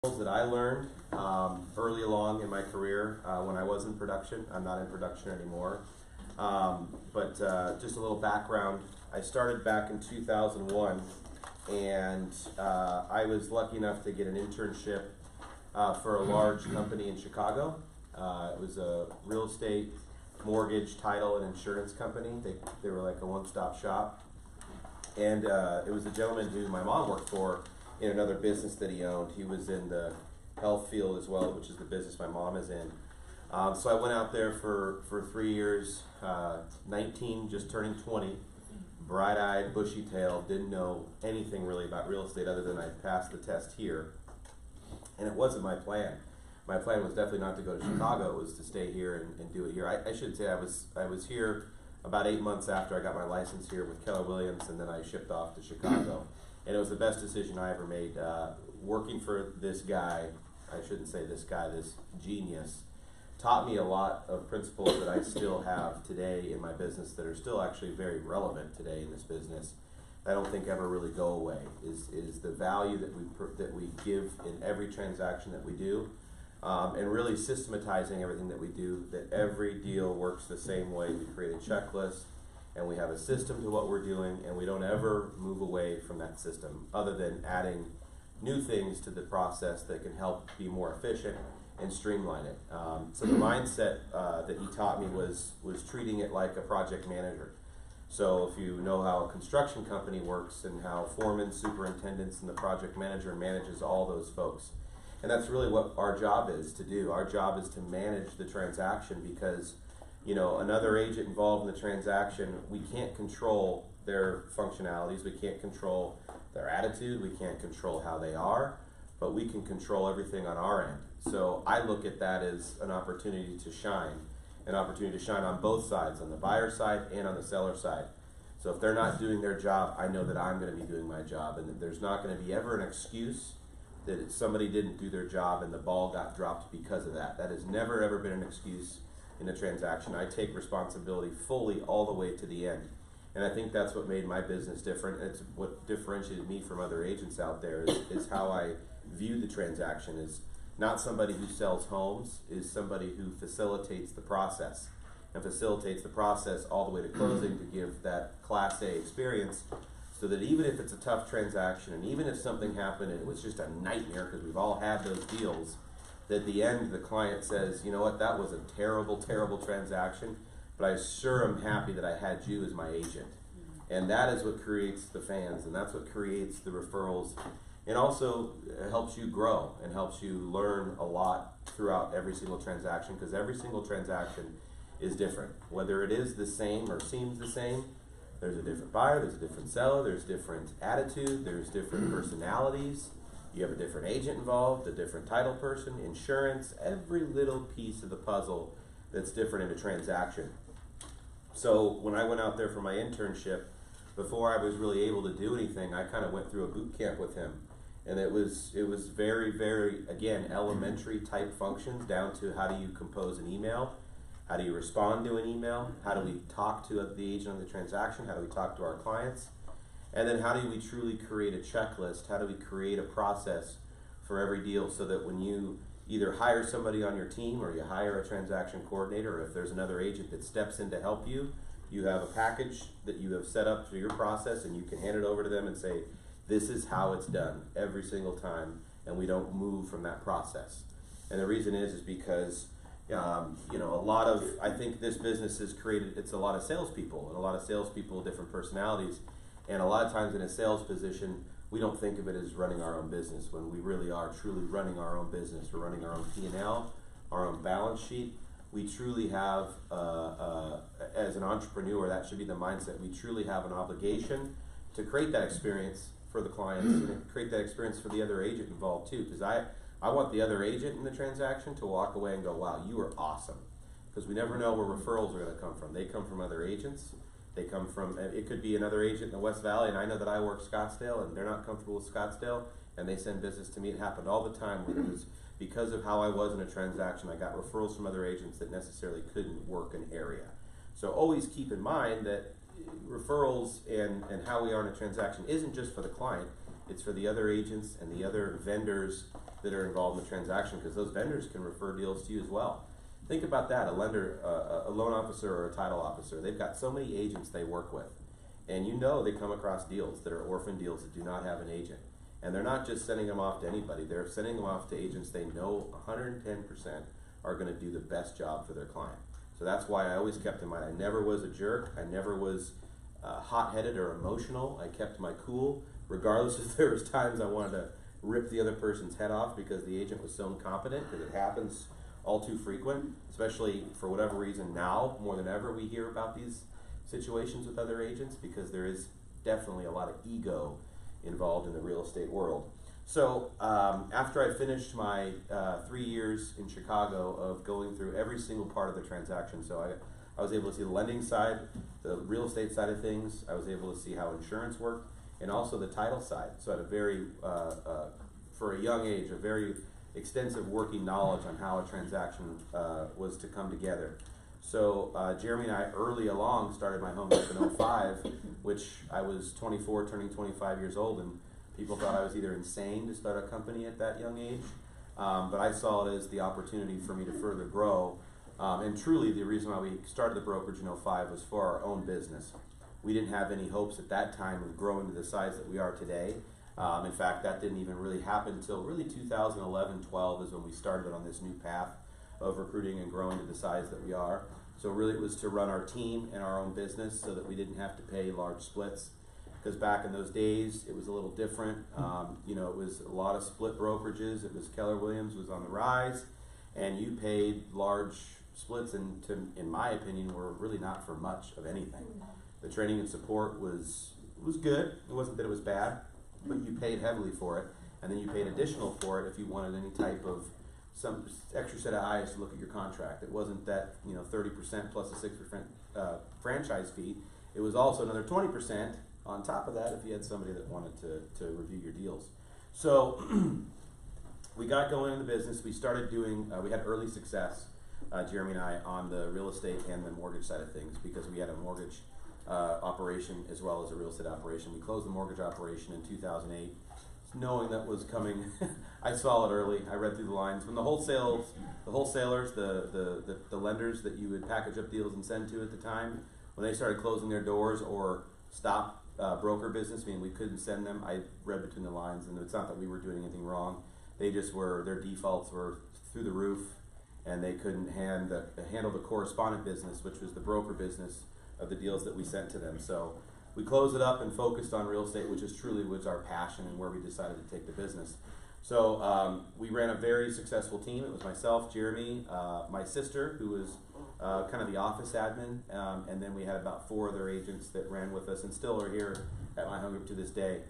that I learned early along in my career when I was in production. I'm not in production anymore. Just a little background. I started back in 2001, and I was lucky enough to get an internship for a large company in Chicago. It was a real estate, mortgage, title, and insurance company. They were like a one-stop shop. And it was the gentleman who my mom worked for in another business that he owned. He was in the health field as well, which is the business my mom is in. So I went out there for 3 years, 19, just turning 20, bright-eyed, bushy-tailed, didn't know anything really about real estate other than I passed the test here. And it wasn't my plan. My plan was definitely not to go to Chicago. It was to stay here and do it here. I should say I was here about 8 months after I got my license here with Keller Williams, and then I shipped off to Chicago. And it was the best decision I ever made. Working for this guy, I shouldn't say this guy, this genius, taught me a lot of principles that I still have today in my business that are still actually very relevant today in this business. I don't think ever really go away, is the value that we give in every transaction that we do, and really systematizing everything that we do, that every deal works the same way. We create a checklist, and we have a system to what we're doing, and we don't ever move away from that system other than adding new things to the process that can help be more efficient and streamline it. So the mindset that he taught me was treating it like a project manager. So if you know how a construction company works and how foremen, superintendents, and the project manager manages all those folks. And that's really what our job is to do. Our job is to manage the transaction because, you know, another agent involved in the transaction, we can't control their functionalities, we can't control their attitude, we can't control how they are, but we can control everything on our end. So I look at that as an opportunity to shine on both sides, on the buyer side and on the seller side. So if they're not doing their job, I know that I'm going to be doing my job, and that there's not going to be ever an excuse that somebody didn't do their job and the ball got dropped because of that. That has never ever been an excuse in a transaction. I take responsibility fully all the way to the end. And I think that's what made my business different. It's what differentiated me from other agents out there is how I view the transaction. Is not somebody who sells homes, is somebody who facilitates the process. And facilitates the process all the way to closing to give that Class A experience, so that even if it's a tough transaction and even if something happened and it was just a nightmare, because we've all had those deals, that at the end the client says, you know what, that was a terrible, terrible transaction, but I sure am happy that I had you as my agent. And that is what creates the fans, and that's what creates the referrals, and also helps you grow and helps you learn a lot throughout every single transaction, because every single transaction is different. Whether it is the same or seems the same, there's a different buyer, there's a different seller, there's different attitude, there's different personalities. You have a different agent involved, a different title person, insurance, every little piece of the puzzle that's different in a transaction. So when I went out there for my internship, before I was really able to do anything, I kind of went through a boot camp with him. And it was very, very, again, elementary type functions, down to how do you compose an email, how do you respond to an email, how do we talk to the agent on the transaction, how do we talk to our clients, and then how do we truly create a checklist, how do we create a process for every deal, so that when you either hire somebody on your team or you hire a transaction coordinator, or if there's another agent that steps in to help you, you have a package that you have set up for your process, and you can hand it over to them and say, this is how it's done every single time, and we don't move from that process. And the reason is because I think this business has created, it's a lot of salespeople, and a lot of salespeople, different personalities, and a lot of times in a sales position, we don't think of it as running our own business, when we really are truly running our own business. We're running our own P&L, our own balance sheet. We truly have, as an entrepreneur, that should be the mindset. We truly have an obligation to create that experience for the clients and create that experience for the other agent involved too, because I want the other agent in the transaction to walk away and go, wow, you were awesome. Because we never know where referrals are going to come from. They come from other agents. They come from, it could be another agent in the West Valley, and I know that I work Scottsdale, and they're not comfortable with Scottsdale, and they send business to me. It happened all the time when it was because of how I was in a transaction. I got referrals from other agents that necessarily couldn't work an area. So always keep in mind that referrals and how we are in a transaction isn't just for the client. It's for the other agents and the other vendors that are involved in the transaction, because those vendors can refer deals to you as well. Think about that, a lender, a loan officer or a title officer, they've got so many agents they work with. And you know they come across deals that are orphan deals that do not have an agent. And they're not just sending them off to anybody, they're sending them off to agents they know 110% are going to do the best job for their client. So that's why I always kept in mind, I never was a jerk, I never was hot-headed or emotional. I kept my cool, regardless if there was times I wanted to rip the other person's head off because the agent was so incompetent, because it happens all too frequent, especially for whatever reason now, more than ever, we hear about these situations with other agents, because there is definitely a lot of ego involved in the real estate world. So after I finished my 3 years in Chicago of going through every single part of the transaction, so I was able to see the lending side, the real estate side of things, I was able to see how insurance worked, and also the title side. So I had a very, for a young age, a very extensive working knowledge on how a transaction was to come together. So Jeremy and I early along started my home group in 05, which I was 24, turning 25 years old, and people thought I was either insane to start a company at that young age, but I saw it as the opportunity for me to further grow. And truly the reason why we started the brokerage in 05 was for our own business. We didn't have any hopes at that time of growing to the size that we are today. In fact, that didn't even really happen until really 2011-12 is when we started on this new path of recruiting and growing to the size that we are. So really it was to run our team and our own business so that we didn't have to pay large splits. Because back in those days, it was a little different. You know, it was a lot of split brokerages. It was Keller Williams was on the rise, and you paid large splits, and in my opinion, were really not for much of anything. The training and support was good. It wasn't that it was bad, but you paid heavily for it, and then you paid additional for it if you wanted any type of some extra set of eyes to look at your contract. It wasn't that 30% plus a 6% franchise fee. It was also another 20% on top of that if you had somebody that wanted to review your deals. So we got going in the business. We started doing, we had early success, Jeremy and I, on the real estate and the mortgage side of things, because we had a mortgage operation as well as a real estate operation. We closed the mortgage operation in 2008, knowing that was coming. I saw it early. I read through the lines. When the wholesalers, the lenders that you would package up deals and send to at the time, when they started closing their doors or stopped broker business, meaning we couldn't send them, I read between the lines, and it's not that we were doing anything wrong. They just were, their defaults were through the roof, and they couldn't handle the correspondent business, which was the broker business of the deals that we sent to them. So we closed it up and focused on real estate, which is truly was our passion and where we decided to take the business. So we ran a very successful team. It was myself, Jeremy, my sister, who was kind of the office admin, and then we had about 4 other agents that ran with us and still are here at my home group to this day.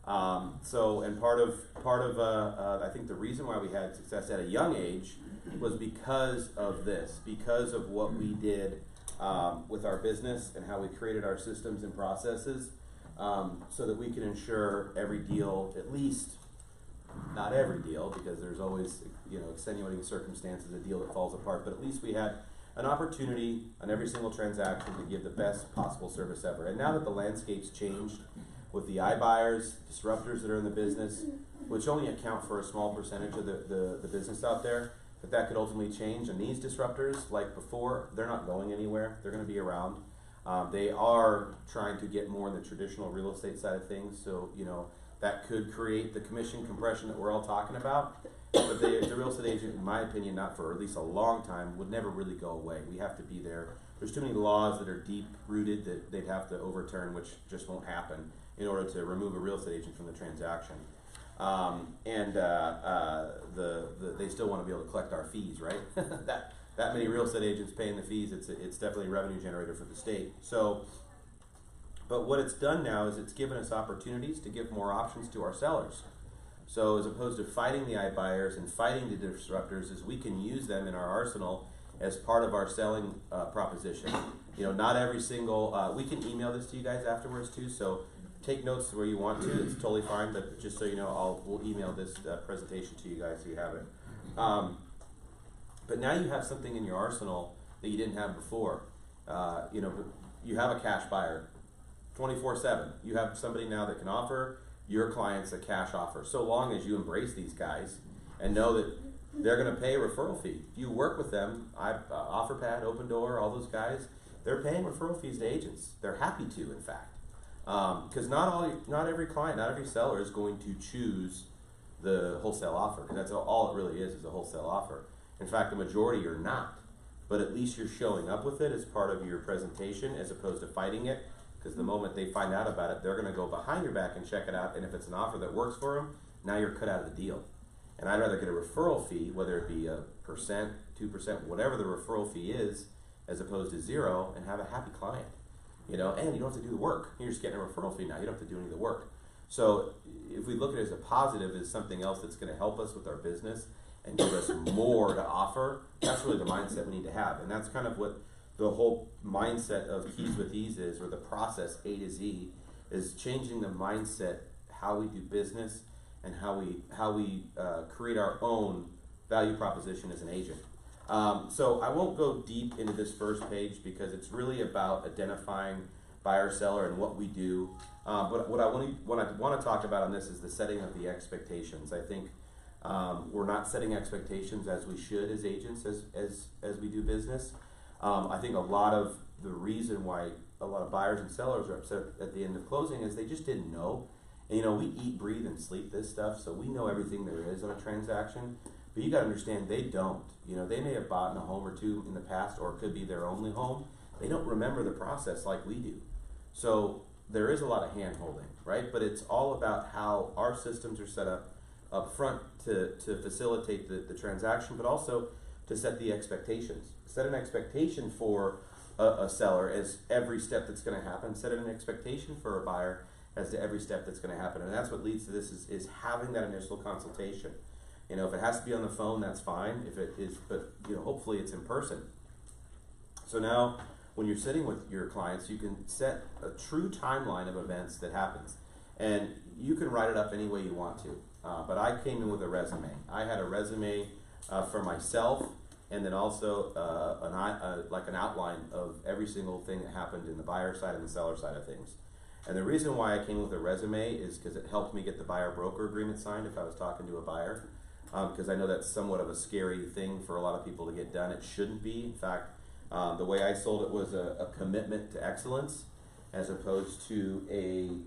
And part of I think the reason why we had success at a young age was because of this, because of what we did with our business and how we created our systems and processes, so that we can ensure every deal, at least not every deal, because there's always extenuating circumstances, a deal that falls apart, but at least we had an opportunity on every single transaction to give the best possible service ever. And now that the landscape's changed with the iBuyers, disruptors that are in the business, which only account for a small percentage of the business out there, that could ultimately change. And these disruptors, like before, they're not going anywhere. They're going to be around. They are trying to get more in the traditional real estate side of things, so that could create the commission compression that we're all talking about. But the real estate agent, in my opinion, not for at least a long time, would never really go away. We have to be there. There's too many laws that are deep rooted that they'd have to overturn, which just won't happen, in order to remove a real estate agent from the transaction. They still want to be able to collect our fees, right? that many real estate agents paying the fees, it's definitely a revenue generator for the state. So, but what it's done now is it's given us opportunities to give more options to our sellers. So as opposed to fighting the iBuyers and fighting the disruptors, is we can use them in our arsenal as part of our selling proposition. Not every single, we can email this to you guys afterwards too, so take notes where you want to. It's totally fine, but just so you know, we'll email this presentation to you guys so you have it. But now you have something in your arsenal that you didn't have before. You have a cash buyer, 24/7. You have somebody now that can offer your clients a cash offer, so long as you embrace these guys and know that they're going to pay a referral fee. If you work with them, OfferPad, Open Door, all those guys, they're paying referral fees to agents. They're happy to, in fact, because not every client, not every seller is going to choose the wholesale offer, because that's all it really is a wholesale offer. In fact, the majority are not, but at least you're showing up with it as part of your presentation as opposed to fighting it, because the moment they find out about it, they're going to go behind your back and check it out, and if it's an offer that works for them, now you're cut out of the deal. And I'd rather get a referral fee, whether it be 1%, 2%, whatever the referral fee is, as opposed to 0, and have a happy client. And you don't have to do the work. You're just getting a referral fee now. You don't have to do any of the work. So if we look at it as a positive, as something else that's going to help us with our business and give us more to offer, that's really the mindset we need to have. And that's kind of what the whole mindset of Keys with Ease is, or the process A to Z, is changing the mindset, how we do business, and how we create our own value proposition as an agent. So I won't go deep into this first page because it's really about identifying buyer, seller, and what we do. But what I want to talk about on this is the setting of the expectations. I think we're not setting expectations as we should as agents as we do business. I think a lot of the reason why a lot of buyers and sellers are upset at the end of closing is they just didn't know. And, we eat, breathe, and sleep this stuff, so we know everything there is on a transaction. But you got to understand, they don't. They may have bought a home or two in the past, or it could be their only home. They don't remember the process like we do. So there is a lot of hand-holding, right? But it's all about how our systems are set up front to facilitate the transaction, but also to set the expectations. Set an expectation for a seller as every step that's going to happen. Set an expectation for a buyer as to every step that's going to happen. And that's what leads to this is having that initial consultation. If it has to be on the phone, that's fine. If it is, but hopefully it's in person. So now when you're sitting with your clients, you can set a true timeline of events that happens. And you can write it up any way you want to. But I came in with a resume. I had a resume for myself, and then also like an outline of every single thing that happened in the buyer side and the seller side of things. And the reason why I came with a resume is because it helped me get the buyer-broker agreement signed if I was talking to a buyer, because I know that's somewhat of a scary thing for a lot of people to get done. It shouldn't be. In fact, the way I sold it was a commitment to excellence as opposed to a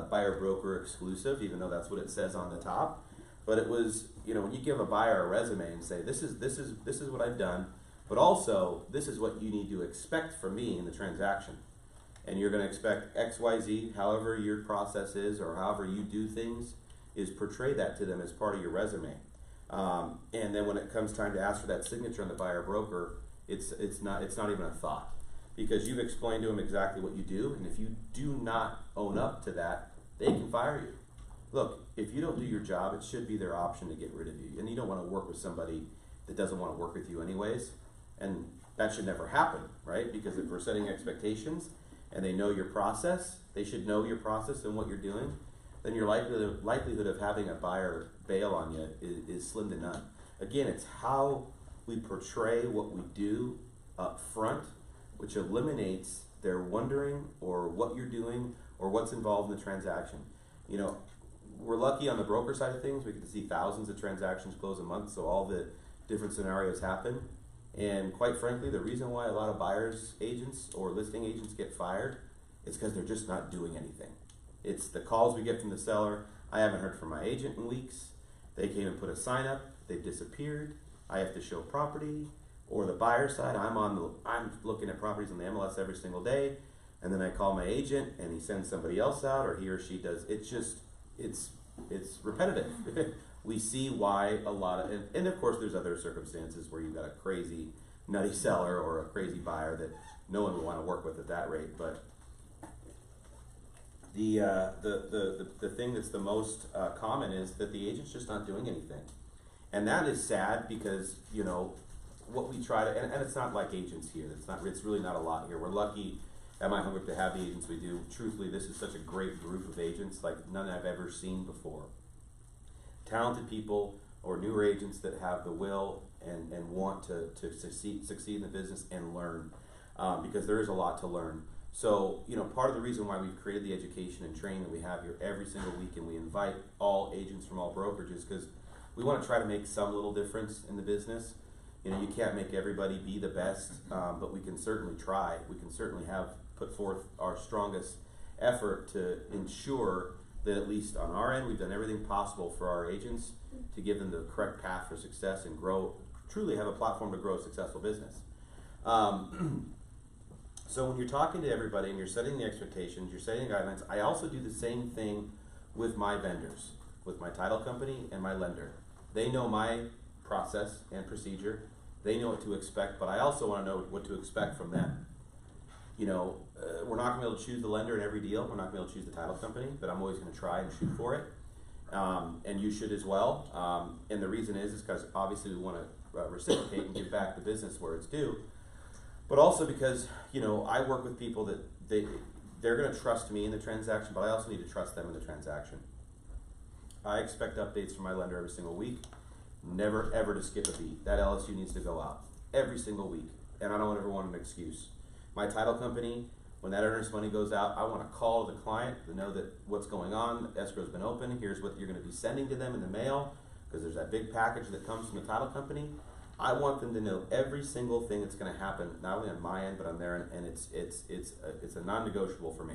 buyer-broker exclusive, even though that's what it says on the top. But it was, when you give a buyer a resume and say, this is what I've done, but also this is what you need to expect from me in the transaction. And you're going to expect X, Y, Z, however your process is or however you do things, is portray that to them as part of your resume. And then when it comes time to ask for that signature on the buyer broker, it's not even a thought, because you've explained to them exactly what you do, and if you do not own up to that, they can fire you. Look, if you don't do your job, it should be their option to get rid of you, and you don't want to work with somebody that doesn't want to work with you anyways, and that should never happen, right? Because if we're setting expectations and they know your process, they should know your process and what you're doing, then your likelihood of having a buyer bail on you is slim to none. Again, it's how we portray what we do up front, which eliminates their wondering or what you're doing or what's involved in the transaction. We're lucky on the broker side of things. We get to see thousands of transactions close a month, so all the different scenarios happen. And quite frankly, the reason why a lot of buyers agents or listing agents get fired is because they're just not doing anything. It's the calls we get from the seller. I haven't heard from my agent in weeks. They came and put a sign up. They've disappeared. I have to show property. Or the buyer side, I'm looking at properties on the MLS every single day, and then I call my agent and he sends somebody else out, or he or she does. It's repetitive. We see why a lot of, and of course there's other circumstances where you've got a crazy nutty seller or a crazy buyer that no one would want to work with at that rate. But the thing that's the most common is that the agent's just not doing anything. And that is sad because, what we try to, and it's not like agents here. It's really not a lot here. We're lucky at my home group to have the agents we do. Truthfully, this is such a great group of agents, like none I've ever seen before. Talented people or newer agents that have the will and want to succeed in the business and learn, because there is a lot to learn. So, part of the reason why we've created the education and training that we have here every single week, and we invite all agents from all brokerages, because we want to try to make some little difference in the business. You know, you can't make everybody be the best, but we can certainly try. We can certainly put forth our strongest effort to ensure that at least on our end, we've done everything possible for our agents to give them the correct path for success and truly have a platform to grow a successful business. So when you're talking to everybody and you're setting the expectations, you're setting the guidelines, I also do the same thing with my vendors, with my title company and my lender. They know my process and procedure. They know what to expect, but I also want to know what to expect from them. You know, we're not going to be able to choose the lender in every deal. We're not going to be able to choose the title company, but I'm always going to try and shoot for it. And you should as well. And the reason is because obviously we want to reciprocate and give back the business where it's due. But also because, you know, I work with people that they're going to trust me in the transaction, but I also need to trust them in the transaction. I expect updates from my lender every single week. Never ever to skip a beat. That LSU needs to go out every single week, and I don't ever want an excuse. My title company, when that earnest money goes out, I want to call the client to know that what's going on, escrow's been open, here's what you're going to be sending to them in the mail, because there's that big package that comes from the title company. I want them to know every single thing that's going to happen, not only on my end, but on their end, and it's a non-negotiable for me.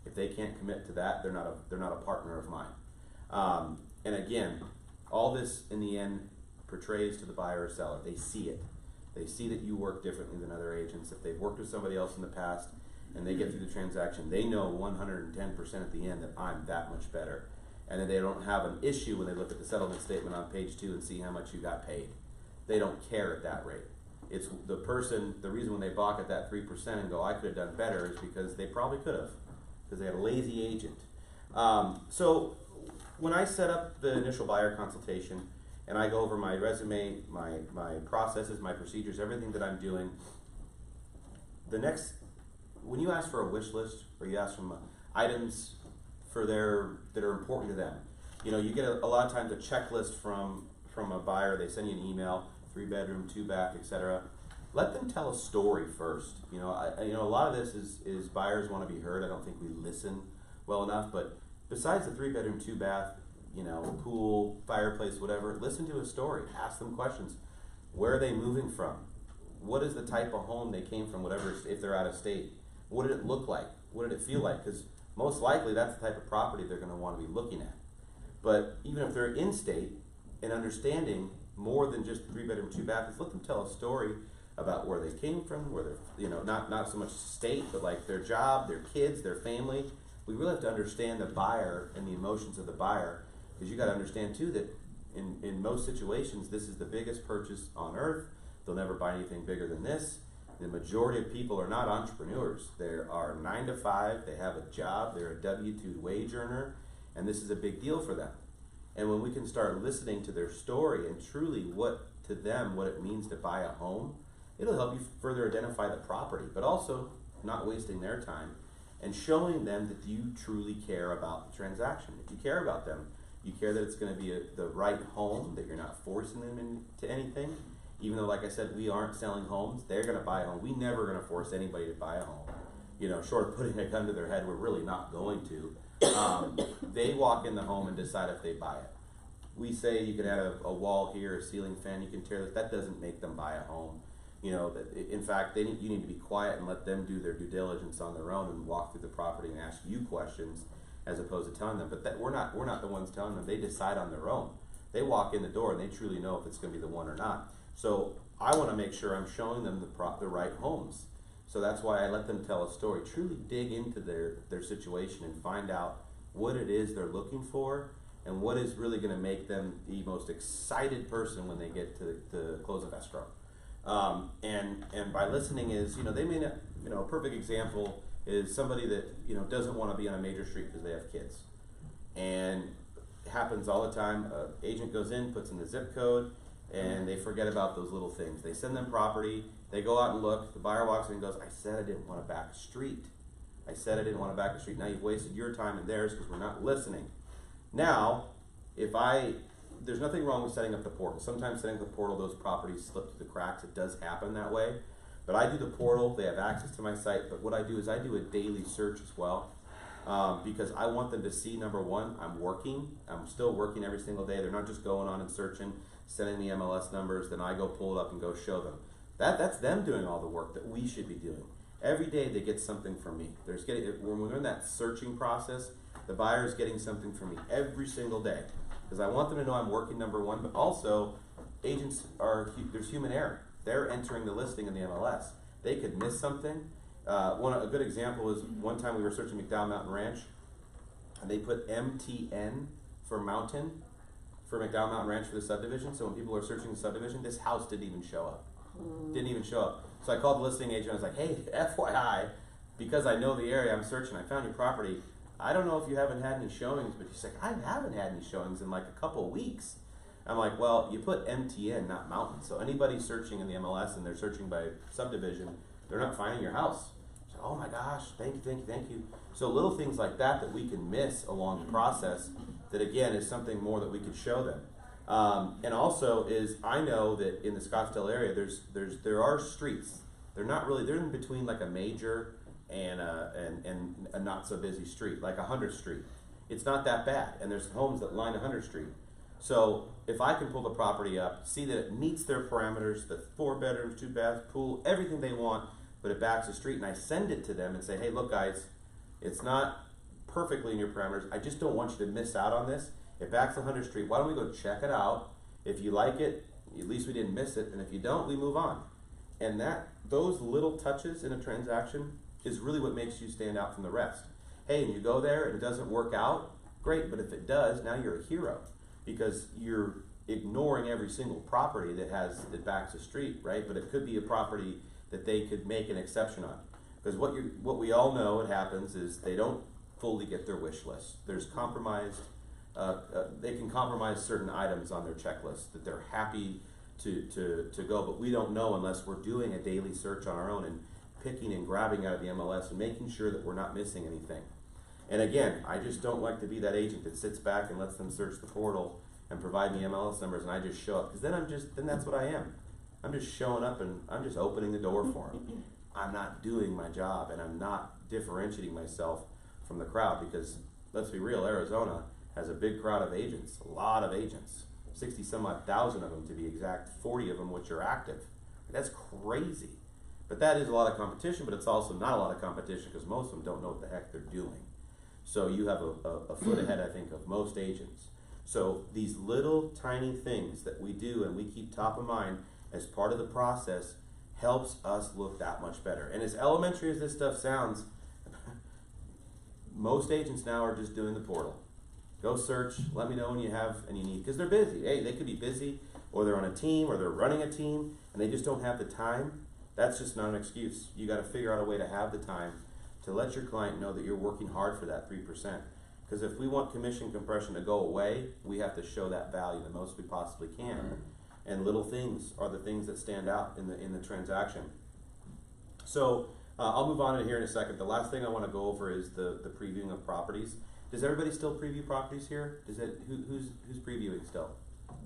If they can't commit to that, they're not a partner of mine. And again, all this in the end portrays to the buyer or seller. They see it. They see that you work differently than other agents. If they've worked with somebody else in the past and they get through the transaction, they know 110% at the end that I'm that much better. And that they don't have an issue when they look at the settlement statement on page 2 and see how much you got paid. They don't care at that rate. It's the reason when they balk at that 3% and go, I could have done better, is because they probably could have, because they had a lazy agent. So when I set up the initial buyer consultation and I go over my resume, my processes, my procedures, everything that I'm doing, when you ask for a wish list or you ask for items that are important to them, you know, you get a lot of times a checklist from a buyer. They send you an email, 3-bedroom, 2-bath, etc. Let them tell a story first. You know, a lot of this is buyers want to be heard. I don't think we listen well enough, but besides the 3-bedroom, 2-bath, you know, pool, fireplace, whatever, listen to a story. Ask them questions. Where are they moving from? What is the type of home they came from, whatever, if they're out of state? What did it look like? What did it feel like? Because most likely that's the type of property they're going to want to be looking at. But even if they're in state and understanding more than just 3-bedroom, 2-bath, let them tell a story about where they came from, where they're, you know, not so much state, but like their job, their kids, their family. We really have to understand the buyer and the emotions of the buyer, because you got to understand too that in most situations this is the biggest purchase on earth. They'll never buy anything bigger than this. The majority of people are not entrepreneurs. They are 9 to 5. They have a job. They're a W-2 wage earner, and this is a big deal for them. And when we can start listening to their story and truly what it means to buy a home, it'll help you further identify the property, but also not wasting their time and showing them that you truly care about the transaction. If you care about them, you care that it's going to be the right home, that you're not forcing them into anything. Even though, like I said, we aren't selling homes, they're going to buy a home. We never going to force anybody to buy a home. You know, short of putting a gun to their head, we're really not going to. They walk in the home and decide if they buy it. We say you can add a wall here, a ceiling fan, you can tear this. That doesn't make them buy a home. You know, in fact, you need to be quiet and let them do their due diligence on their own and walk through the property and ask you questions as opposed to telling them. But we're not the ones telling them. They decide on their own. They walk in the door and they truly know if it's going to be the one or not. So I want to make sure I'm showing them the right homes. So that's why I let them tell a story. Truly dig into their situation and find out what it is they're looking for and what is really going to make them the most excited person when they get to the close of escrow. And by listening is, you know, they may not, you know, a perfect example is somebody that, you know, doesn't want to be on a major street because they have kids. And it happens all the time. An agent goes in, puts in the zip code, and they forget about those little things. They send them property, they go out and look, the buyer walks in and goes, I said I didn't want a back street. I said I didn't want a back street. Now you've wasted your time and theirs because we're not listening. Now, there's nothing wrong with setting up the portal. Sometimes setting up the portal, those properties slip through the cracks. It does happen that way. But I do the portal, they have access to my site, but what I do is I do a daily search as well. because I want them to see, number one, I'm working. I'm still working every single day. They're not just going on and searching, sending me MLS numbers, then I go pull it up and go show them. That's them doing all the work that we should be doing. Every day they get something from me. When we're in that searching process, the buyer's getting something from me every single day. Because I want them to know I'm working, number one, but also agents there's human error. They're entering the listing in the MLS. They could miss something. A good example is one time we were searching McDowell Mountain Ranch, and they put MTN for mountain for McDowell Mountain Ranch for the subdivision. So when people are searching the subdivision, this house didn't even show up. Didn't even show up. So I called the listing agent. I was like, hey, FYI, because I know the area I'm searching, I found your property. I don't know if you haven't had any showings, but she's like, I haven't had any showings in like a couple of weeks. I'm like, well, you put MTN, not mountain. So anybody searching in the MLS and they're searching by subdivision, they're not finding your house. She's like, oh my gosh, thank you, thank you, thank you. So little things like that we can miss along the process that again is something more that we could show them. And also is I know that in the Scottsdale area there are streets. They're in between like a major and a not so busy street, like 100th Street. It's not that bad, and there's homes that line 100th Street. So if I can pull the property up, see that it meets their parameters, the 4 bedrooms, 2 baths, pool, everything they want, but it backs the street, and I send it to them and say, hey, look guys, it's not perfectly in your parameters. I just don't want you to miss out on this. It backs 100th Street. Why don't we go check it out? If you like it, at least we didn't miss it, and if you don't, we move on. And those little touches in a transaction is really what makes you stand out from the rest. Hey, and you go there and it doesn't work out, great, but if it does, now you're a hero because you're ignoring every single property that backs a street, right? But it could be a property that they could make an exception on. Because what we all know it happens is they don't fully get their wish list. There's compromised, they can compromise certain items on their checklist that they're happy to go, but we don't know unless we're doing a daily search on our own and picking and grabbing out of the MLS and making sure that we're not missing anything. And again, I just don't like to be that agent that sits back and lets them search the portal and provide me MLS numbers and I just show up, because then that's what I am. I'm just showing up and I'm just opening the door for them. I'm not doing my job and I'm not differentiating myself from the crowd, because let's be real, Arizona has a big crowd of agents, a lot of agents, 60 some odd thousand of them to be exact, 40 of them which are active. That's crazy. But that is a lot of competition, but it's also not a lot of competition because most of them don't know what the heck they're doing. So you have a foot ahead, I think, of most agents. So these little tiny things that we do and we keep top of mind as part of the process helps us look that much better. And as elementary as this stuff sounds, most agents now are just doing the portal. Go search, let me know when you have and you need, because they're busy. Hey, they could be busy, or they're on a team, or they're running a team, and they just don't have the time. That's just not an excuse. You got to figure out a way to have the time to let your client know that you're working hard for that 3%. Because if we want commission compression to go away, we have to show that value the most we possibly can. And little things are the things that stand out in the transaction. So I'll move on to here in a second. The last thing I want to go over is the previewing of properties. Does everybody still preview properties here? Who's previewing still?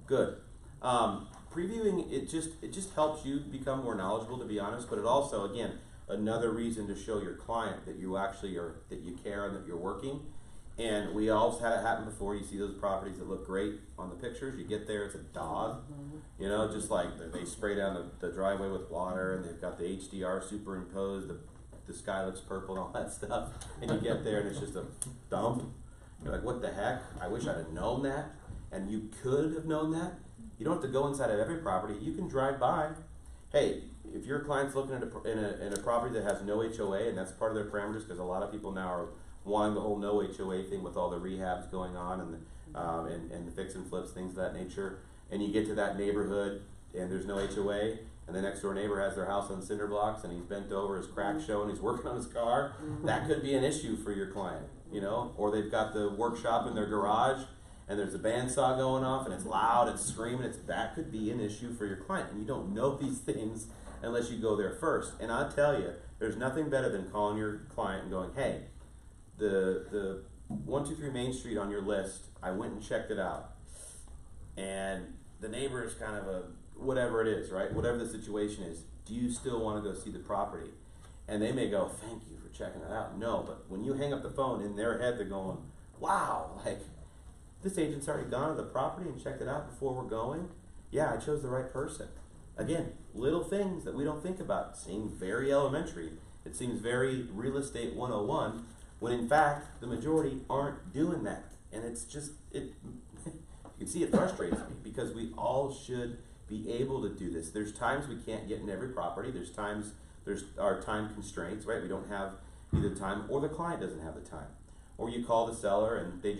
Good. Previewing, it just helps you become more knowledgeable, to be honest, but it also, again, another reason to show your client that you actually that you care and that you're working. And we all had it happen before. You see those properties that look great on the pictures. You get there, it's a dog. You know, just like they spray down the driveway with water, and they've got the HDR superimposed, the sky looks purple and all that stuff. And you get there and it's just a dump. You're like, what the heck? I wish I'd have known that. And you could have known that. You don't have to go inside of every property. You can drive by. Hey, if your client's looking at in a property that has no HOA, and that's part of their parameters, because a lot of people now are wanting the whole no HOA thing with all the rehabs going on and the fix and flips, things of that nature, and you get to that neighborhood and there's no HOA, and the next door neighbor has their house on cinder blocks and he's bent over, his crack showing, he's working on his car, that could be an issue for your client, you know, or they've got the workshop in their garage and there's a bandsaw going off and it's loud, it's screaming, that could be an issue for your client, and you don't know these things unless you go there first. And I'll tell you, there's nothing better than calling your client and going, hey, the 123 Main Street on your list, I went and checked it out, and the neighbor is kind of a whatever it is, right? Whatever the situation is, do you still want to go see the property? And they may go, thank you for checking that out. No, but when you hang up the phone, in their head they're going, wow, like, this agent's already gone to the property and checked it out before we're going. Yeah, I chose the right person. Again, little things that we don't think about seem very elementary. It seems very real estate 101, when in fact, the majority aren't doing that. And it's just, you can see it frustrates me, because we all should be able to do this. There's times we can't get in every property. There's times, there's our time constraints, right? We don't have either time, or the client doesn't have the time. Or you call the seller and they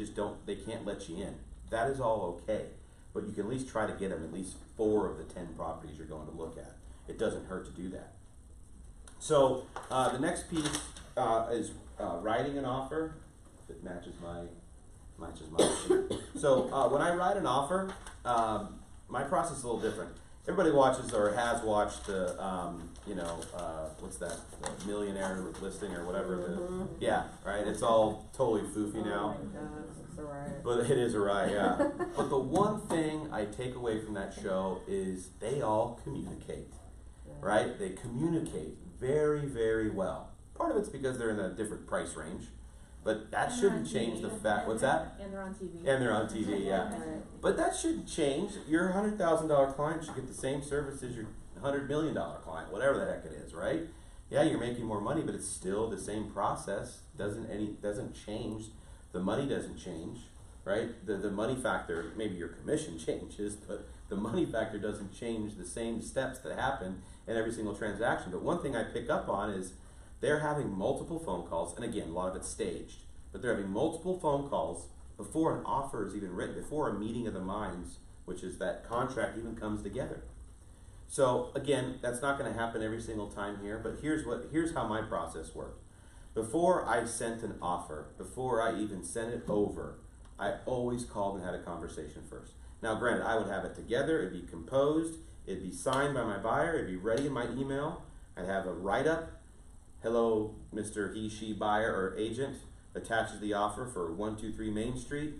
can't let you in. That is all okay. But you can at least try to get them at least 4 of the 10 properties you're going to look at. It doesn't hurt to do that. So the next piece is writing an offer. If it matches my sheet. So when I write an offer, my process is a little different. Everybody watches or has watched the, what's that, the Millionaire Listing or whatever. Yeah, right. It's all totally foofy now. Oh my gosh, it's a riot. But it is a riot, yeah. But the one thing I take away from that show is they all communicate, right? They communicate very, very well. Part of it's because they're in a different price range, but that shouldn't change the fact. What's that? And they're on TV. And they're on TV, yeah. Right. But that shouldn't change. Your $100,000 client should get the same service as your $100 million client, whatever the heck it is, right? Yeah, you're making more money, but it's still the same process. Doesn't change. The money doesn't change, right? The money factor, maybe your commission changes, but the money factor doesn't change the same steps that happen in every single transaction. But one thing I pick up on is they're having multiple phone calls, and again, a lot of it's staged, but they're having multiple phone calls before an offer is even written, before a meeting of the minds, which is that contract even comes together. So again, that's not going to happen every single time here, but here's how my process worked. Before I sent an offer, before I even sent it over, I always called and had a conversation first. Now granted, I would have it together, it'd be composed, it'd be signed by my buyer, it'd be ready in my email, I'd have a write-up, hello Mr. He, She buyer or agent, attaches the offer for 123 Main Street.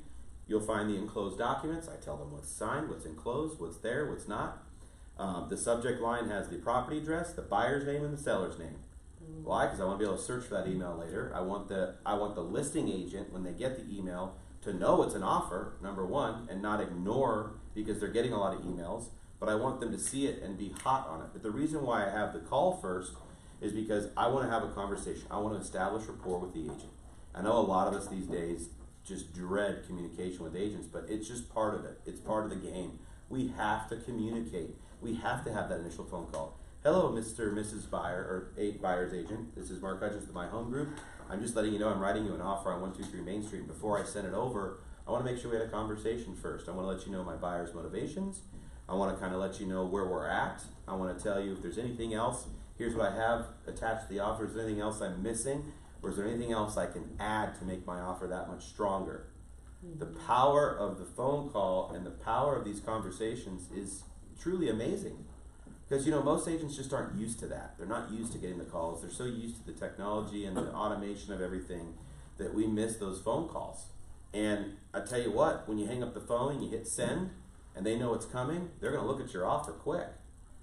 You'll find the enclosed documents. I tell them what's signed, what's enclosed, what's there, what's not. The subject line has the property address, the buyer's name, and the seller's name. Why? Because I want to be able to search for that email later. I want the listing agent, when they get the email, to know it's an offer, number one, and not ignore, because they're getting a lot of emails, but I want them to see it and be hot on it. But the reason why I have the call first is because I want to have a conversation. I want to establish rapport with the agent. I know a lot of us these days just dread communication with agents, but it's just part of it. It's part of the game. We have to communicate. We have to have that initial phone call. Hello, Mr. or Mrs. Buyer, or buyer's agent. This is Mark Hutchins with My Home Group. I'm just letting you know I'm writing you an offer on 123 Main Street. Before I send it over, I want to make sure we had a conversation first. I want to let you know my buyer's motivations. I want to kind of let you know where we're at. I want to tell you if there's anything else. Here's what I have attached to the offer. Is there anything else I'm missing? Or is there anything else I can add to make my offer that much stronger? The power of the phone call and the power of these conversations is truly amazing. Because, most agents just aren't used to that. They're not used to getting the calls. They're so used to the technology and the automation of everything that we miss those phone calls. And I tell you what, when you hang up the phone and you hit send and they know it's coming, they're going to look at your offer quick.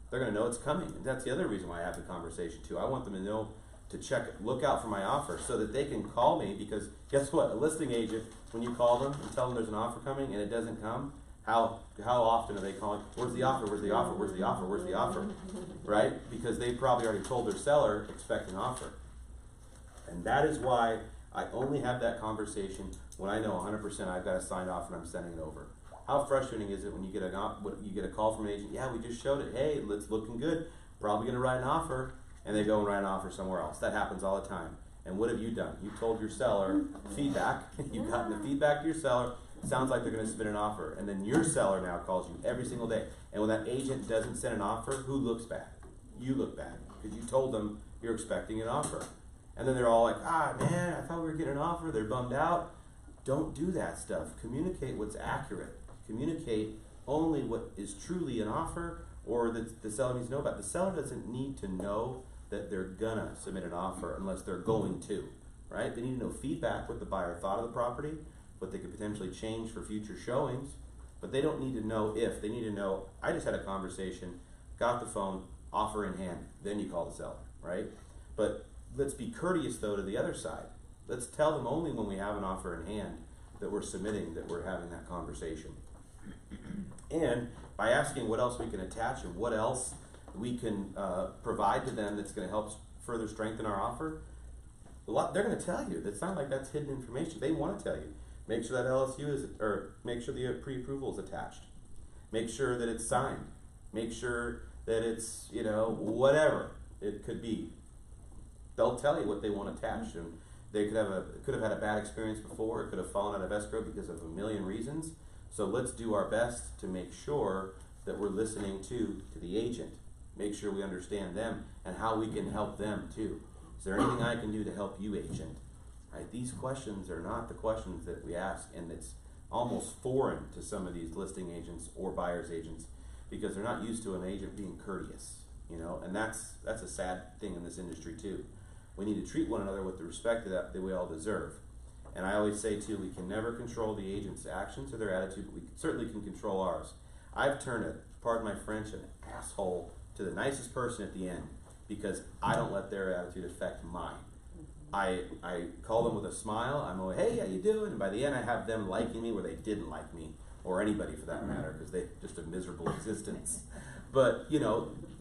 They're going to know it's coming. And that's the other reason why I have the conversation too. I want them to know to look out for my offer so that they can call me, because guess what? A listing agent, when you call them and tell them there's an offer coming and it doesn't come, how often are they calling? Where's the offer? Where's the offer? Where's the offer? Where's the offer? Right? Because they probably already told their seller, expect an offer. And that is why I only have that conversation when I know 100% I've got a signed offer and I'm sending it over. How frustrating is it when you get a call from an agent? Yeah, we just showed it. Hey, it's looking good. Probably going to write an offer. And they go and write an offer somewhere else. That happens all the time. And what have you done? You told your seller feedback. You've gotten the feedback to your seller. It sounds like they're going to submit an offer. And then your seller now calls you every single day. And when that agent doesn't send an offer, who looks bad? You look bad. Because you told them you're expecting an offer. And then they're all like, man, I thought we were getting an offer. They're bummed out. Don't do that stuff. Communicate what's accurate. Communicate only what is truly an offer, or that the seller needs to know about. The seller doesn't need to know that they're gonna submit an offer unless they're going to, right? They need to know feedback, what the buyer thought of the property, what they could potentially change for future showings, but they don't need to know if. They need to know, I just had a conversation, got the phone, offer in hand, then you call the seller, right? But let's be courteous though to the other side. Let's tell them only when we have an offer in hand that we're submitting, that we're having that conversation. And by asking what else we can attach and what else we can provide to them that's going to help further strengthen our offer, they're going to tell you. It's not like that's hidden information. They want to tell you. Make sure that LSU is, or make sure the pre-approval is attached. Make sure that it's signed. Make sure that it's, whatever it could be. They'll tell you what they want attached, and they could have had a bad experience before. It could have fallen out of escrow because of a million reasons. So let's do our best to make sure that we're listening to the agent. Make sure we understand them and how we can help them too. Is there anything I can do to help you, agent? Right? These questions are not the questions that we ask, and it's almost foreign to some of these listing agents or buyer's agents because they're not used to an agent being courteous, and that's a sad thing in this industry too. We need to treat one another with the respect that we all deserve. And I always say too, we can never control the agent's actions or their attitude, but we certainly can control ours. I've turned pardon my French, an asshole to the nicest person at the end because I don't let their attitude affect mine. I call them with a smile. I'm like, hey, how you doing? And by the end, I have them liking me where they didn't like me, or anybody for that matter, because they just a miserable existence. But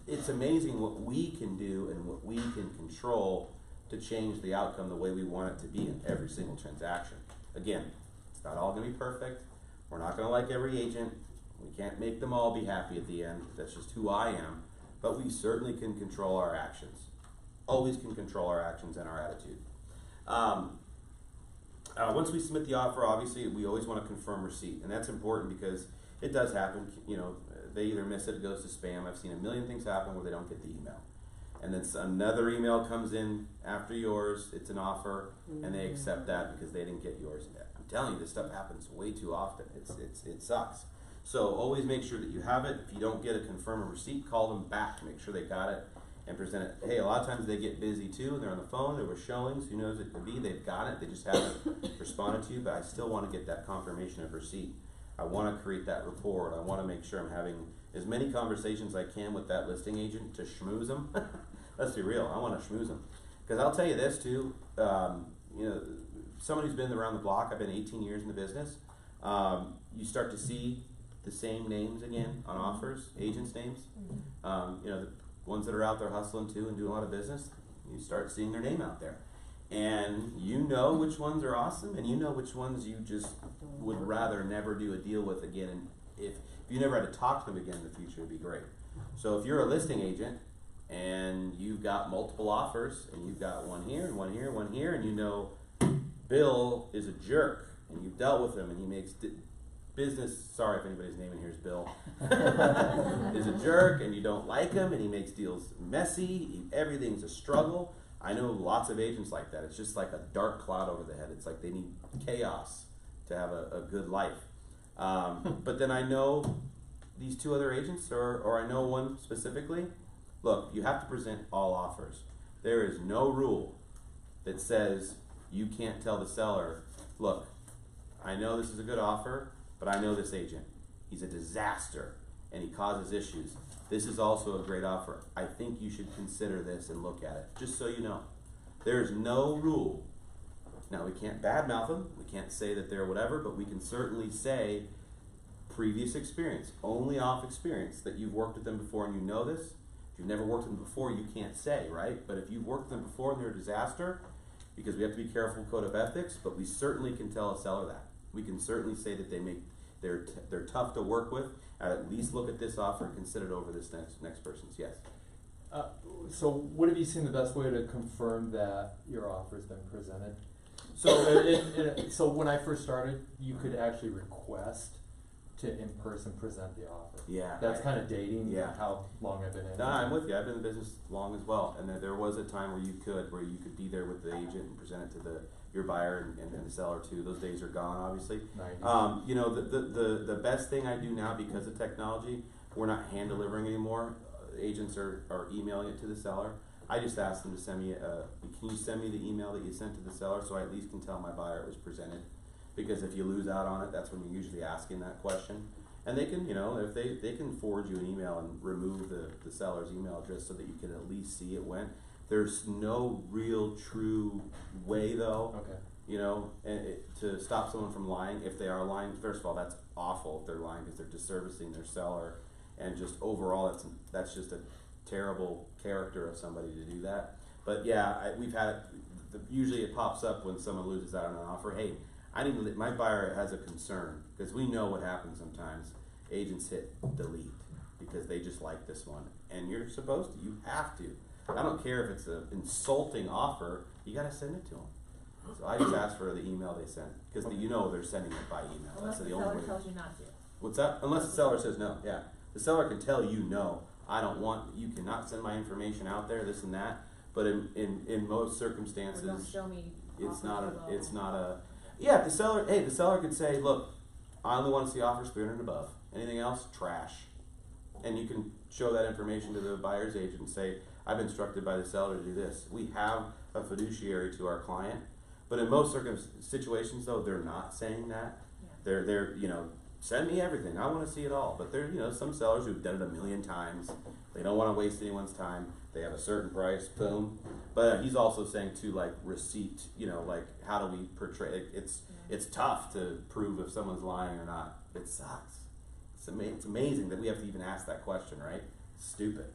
it's amazing what we can do and what we can control to change the outcome the way we want it to be in every single transaction. Again, it's not all going to be perfect. We're not going to like every agent. We can't make them all be happy at the end. That's just who I am. But we certainly can control our actions. Always can control our actions and our attitude. Once we submit the offer, obviously, we always want to confirm receipt. And that's important because it does happen. They either miss it, it goes to spam. I've seen a million things happen where they don't get the email. And then another email comes in after yours, it's an offer, and they accept that because they didn't get yours. I'm telling you, this stuff happens way too often. It sucks. So always make sure that you have it. If you don't get a confirm a receipt, call them back. Make sure they got it and present it. Hey, a lot of times they get busy too, and they're on the phone, there were showings, who knows it could be, they've got it, they just haven't responded to you, but I still want to get that confirmation of receipt. I want to create that rapport, and I want to make sure I'm having as many conversations as I can with that listing agent to schmooze them. Let's be real, I want to schmooze them. Because I'll tell you this too, someone who's been around the block, I've been 18 years in the business, you start to see the same names again on offers, agents' names. The ones that are out there hustling too and doing a lot of business, you start seeing their name out there. And you know which ones are awesome, and you know which ones you just would rather never do a deal with again. And if you never had to talk to them again in the future, it'd be great. So if you're a listing agent and you've got multiple offers, and you've got one here and one here, one here, and you know Bill is a jerk, and you've dealt with him, and he makes business, sorry if anybody's name in here is Bill, is a jerk, and you don't like him, and he makes deals messy, everything's a struggle. I know lots of agents like that. It's just like a dark cloud over the head. It's like they need chaos to have a good life. But then I know these two other agents, or I know one specifically. Look, you have to present all offers. There is no rule that says you can't tell the seller, look, I know this is a good offer, but I know this agent. He's a disaster, and he causes issues. This is also a great offer. I think you should consider this and look at it, just so you know. There's no rule. Now, we can't badmouth them. We can't say that they're whatever, but we can certainly say previous experience, only off experience, that you've worked with them before and you know this. If you've never worked with them before, you can't say, right? But if you've worked with them before and they're a disaster, because we have to be careful with code of ethics, but we certainly can tell a seller that. We can certainly say that they're tough to work with. At least look at this offer and consider it over this next person's. Yes. So what have you seen the best way to confirm that your offer has been presented? So, So when I first started, you could actually request to in person present the offer. Yeah. That's kind of dating. Yeah. How long I've been in. No, I'm with you. I've been in the business long as well, and there was a time where you could be there with the agent and present it to your buyer and the seller too. Those days are gone, obviously. The best thing I do now, because of technology, we're not hand delivering anymore. Agents are emailing it to the seller. I just ask them to send me can you send me the email that you sent to the seller so I at least can tell my buyer it was presented? Because if you lose out on it, that's when you're usually asking that question. And they can, if they can forward you an email and remove the seller's email address so that you can at least see it went. There's no real true way though, Okay. you know, to stop someone from lying. If they are lying, first of all, that's awful if they're lying because they're disservicing their seller, and just overall, that's just a terrible character of somebody to do that. But yeah, we've had it. Usually it pops up when someone loses out on an offer. Hey, my buyer has a concern, because we know what happens sometimes. Agents hit delete because they just like this one, and you're supposed to. You have to. I don't care if it's an insulting offer. You got to send it to them. So I just ask for the email they sent, because you know they're sending it by email. Unless That's the the only seller way. tells you not to. What's that? Unless the seller says no. Yeah, the seller can tell you no. I don't want. You cannot send my information out there. This and that. But in most circumstances, Or don't show me it's offer not too a. low. It's not a. Yeah, the seller could say, look, I only want to see offers 300 and above. Anything else, trash. And you can show that information to the buyer's agent and say, I've been instructed by the seller to do this. We have a fiduciary to our client, but in most situations, though, they're not saying that. Yeah. They're send me everything. I want to see it all. But there, some sellers who've done it a million times. They don't want to waste anyone's time. They have a certain price, boom. But he's also saying too, like receipt. Like how do we portray? It's tough to prove if someone's lying or not. It sucks. It's amazing that we have to even ask that question, right? Stupid.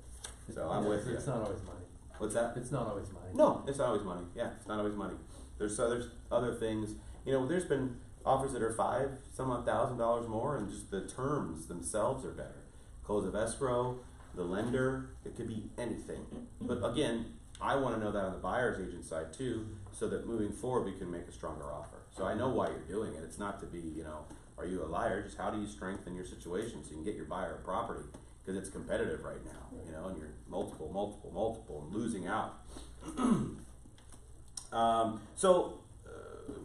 So I'm with you. It's not always money. What's that? It's not always money. No, it's not always money. Yeah, it's not always money. There's other things. There's been offers that are some $1,000 more, and just the terms themselves are better. Close of escrow, the lender, it could be anything. But again, I want to know that on the buyer's agent side too, so that moving forward we can make a stronger offer. So I know why you're doing it. It's not to be, are you a liar? Just how do you strengthen your situation so you can get your buyer a property? Because it's competitive right now, and you're multiple, and losing out.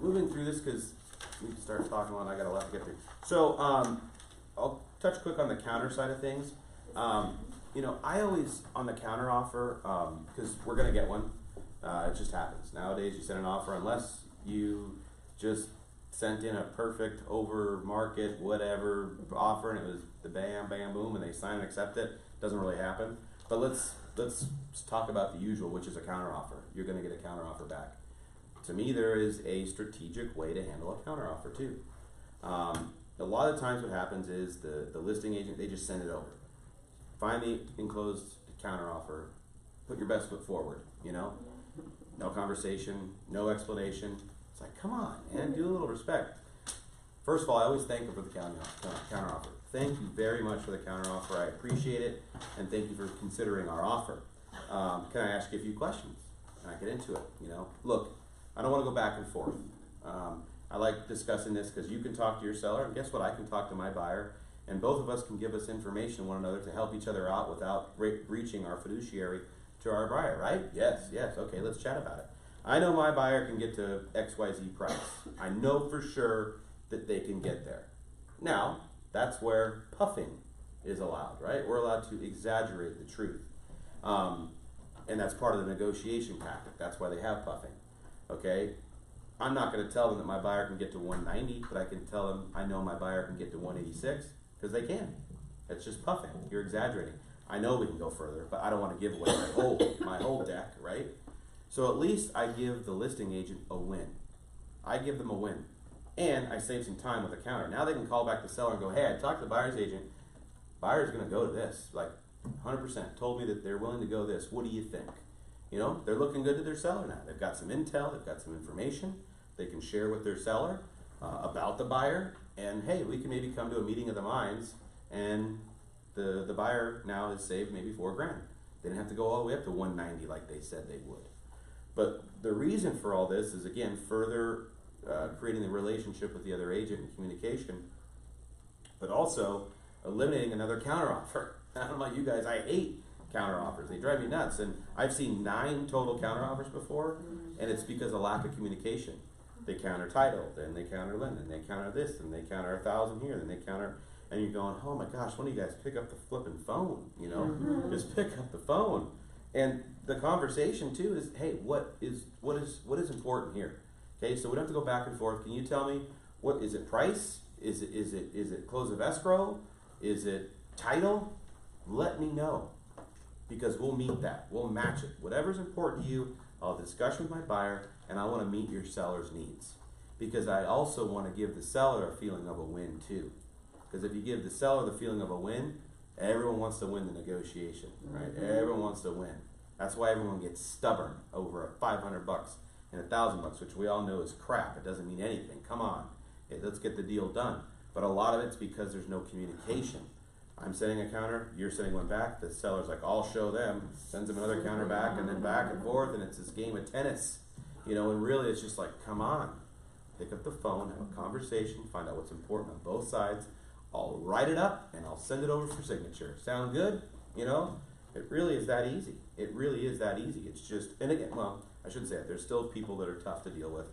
Moving through this, because we can start talking a lot, I got a lot to get through. So I'll touch quick on the counter side of things. I always, on the counter offer, because we're going to get one, it just happens. Nowadays you send an offer, unless you just sent in a perfect over market whatever offer, and it was the bam bam boom, and they sign and accept it. Doesn't really happen. But let's talk about the usual, which is a counter offer. You're going to get a counter offer back. To me, there is a strategic way to handle a counter offer too. A lot of times what happens is the listing agent, they just send it over. Find the enclosed counter offer, put your best foot forward, no conversation, no explanation. It's like, come on, man, do a little respect. First of all, I always thank them for the counter offer. Thank you very much for the counter offer. I appreciate it, and thank you for considering our offer. Can I ask you a few questions? Can I get into it? Look, I don't want to go back and forth. I like discussing this because you can talk to your seller, and guess what? I can talk to my buyer, and both of us can give us information to one another to help each other out without breaching our fiduciary to our buyer, right? Yes. Okay, let's chat about it. I know my buyer can get to XYZ price. I know for sure that they can get there. Now, that's where puffing is allowed, right? We're allowed to exaggerate the truth. And that's part of the negotiation tactic. That's why they have puffing. Okay? I'm not going to tell them that my buyer can get to 190, but I can tell them I know my buyer can get to 186, because they can. It's just puffing. You're exaggerating. I know we can go further, but I don't want to give away my whole deck, right? So at least I give the listing agent a win. I give them a win. And I save some time with the counter. Now they can call back the seller and go, hey, I talked to the buyer's agent. Buyer's going to go to this. Like 100% told me that they're willing to go this. What do you think? They're looking good to their seller now. They've got some intel. They've got some information. They can share with their seller about the buyer. And hey, we can maybe come to a meeting of the minds, and the buyer now has saved maybe $4,000. They didn't have to go all the way up to 190 like they said they would. But the reason for all this is, again, further creating the relationship with the other agent and communication, but also eliminating another counteroffer. I don't know about you guys, I hate counteroffers. They drive me nuts. And I've seen 9 total counteroffers before, and it's because of lack of communication. They counter title, then they counter lend, then they counter this, then they counter 1,000 here, then they counter, and you're going, oh my gosh, why don't you guys pick up the flipping phone? Just pick up the phone. And the conversation too is, hey, what is important here? Okay, so we don't have to go back and forth. Can you tell me, what is it? Price? Is it close of escrow? Is it title? Let me know. because we'll meet that. We'll match it. Whatever's important to you, I'll have a discussion with my buyer, and I want to meet your seller's needs. Because I also want to give the seller a feeling of a win too. Because if you give the seller the feeling of a win, everyone wants to win the negotiation, right? Everyone wants to win. That's why everyone gets stubborn over $500 and $1,000, which we all know is crap. It doesn't mean anything. Come on, let's get the deal done. But a lot of it's because there's no communication. I'm sending a counter, you're sending one back. The seller's like, I'll show them. Sends them another counter back, and then back and forth, and it's this game of tennis, And really, it's just like, come on, pick up the phone, have a conversation, find out what's important on both sides. I'll write it up and I'll send it over for signature. Sound good? It really is that easy. It really is that easy. It's just, and again, well, I shouldn't say it. There's still people that are tough to deal with,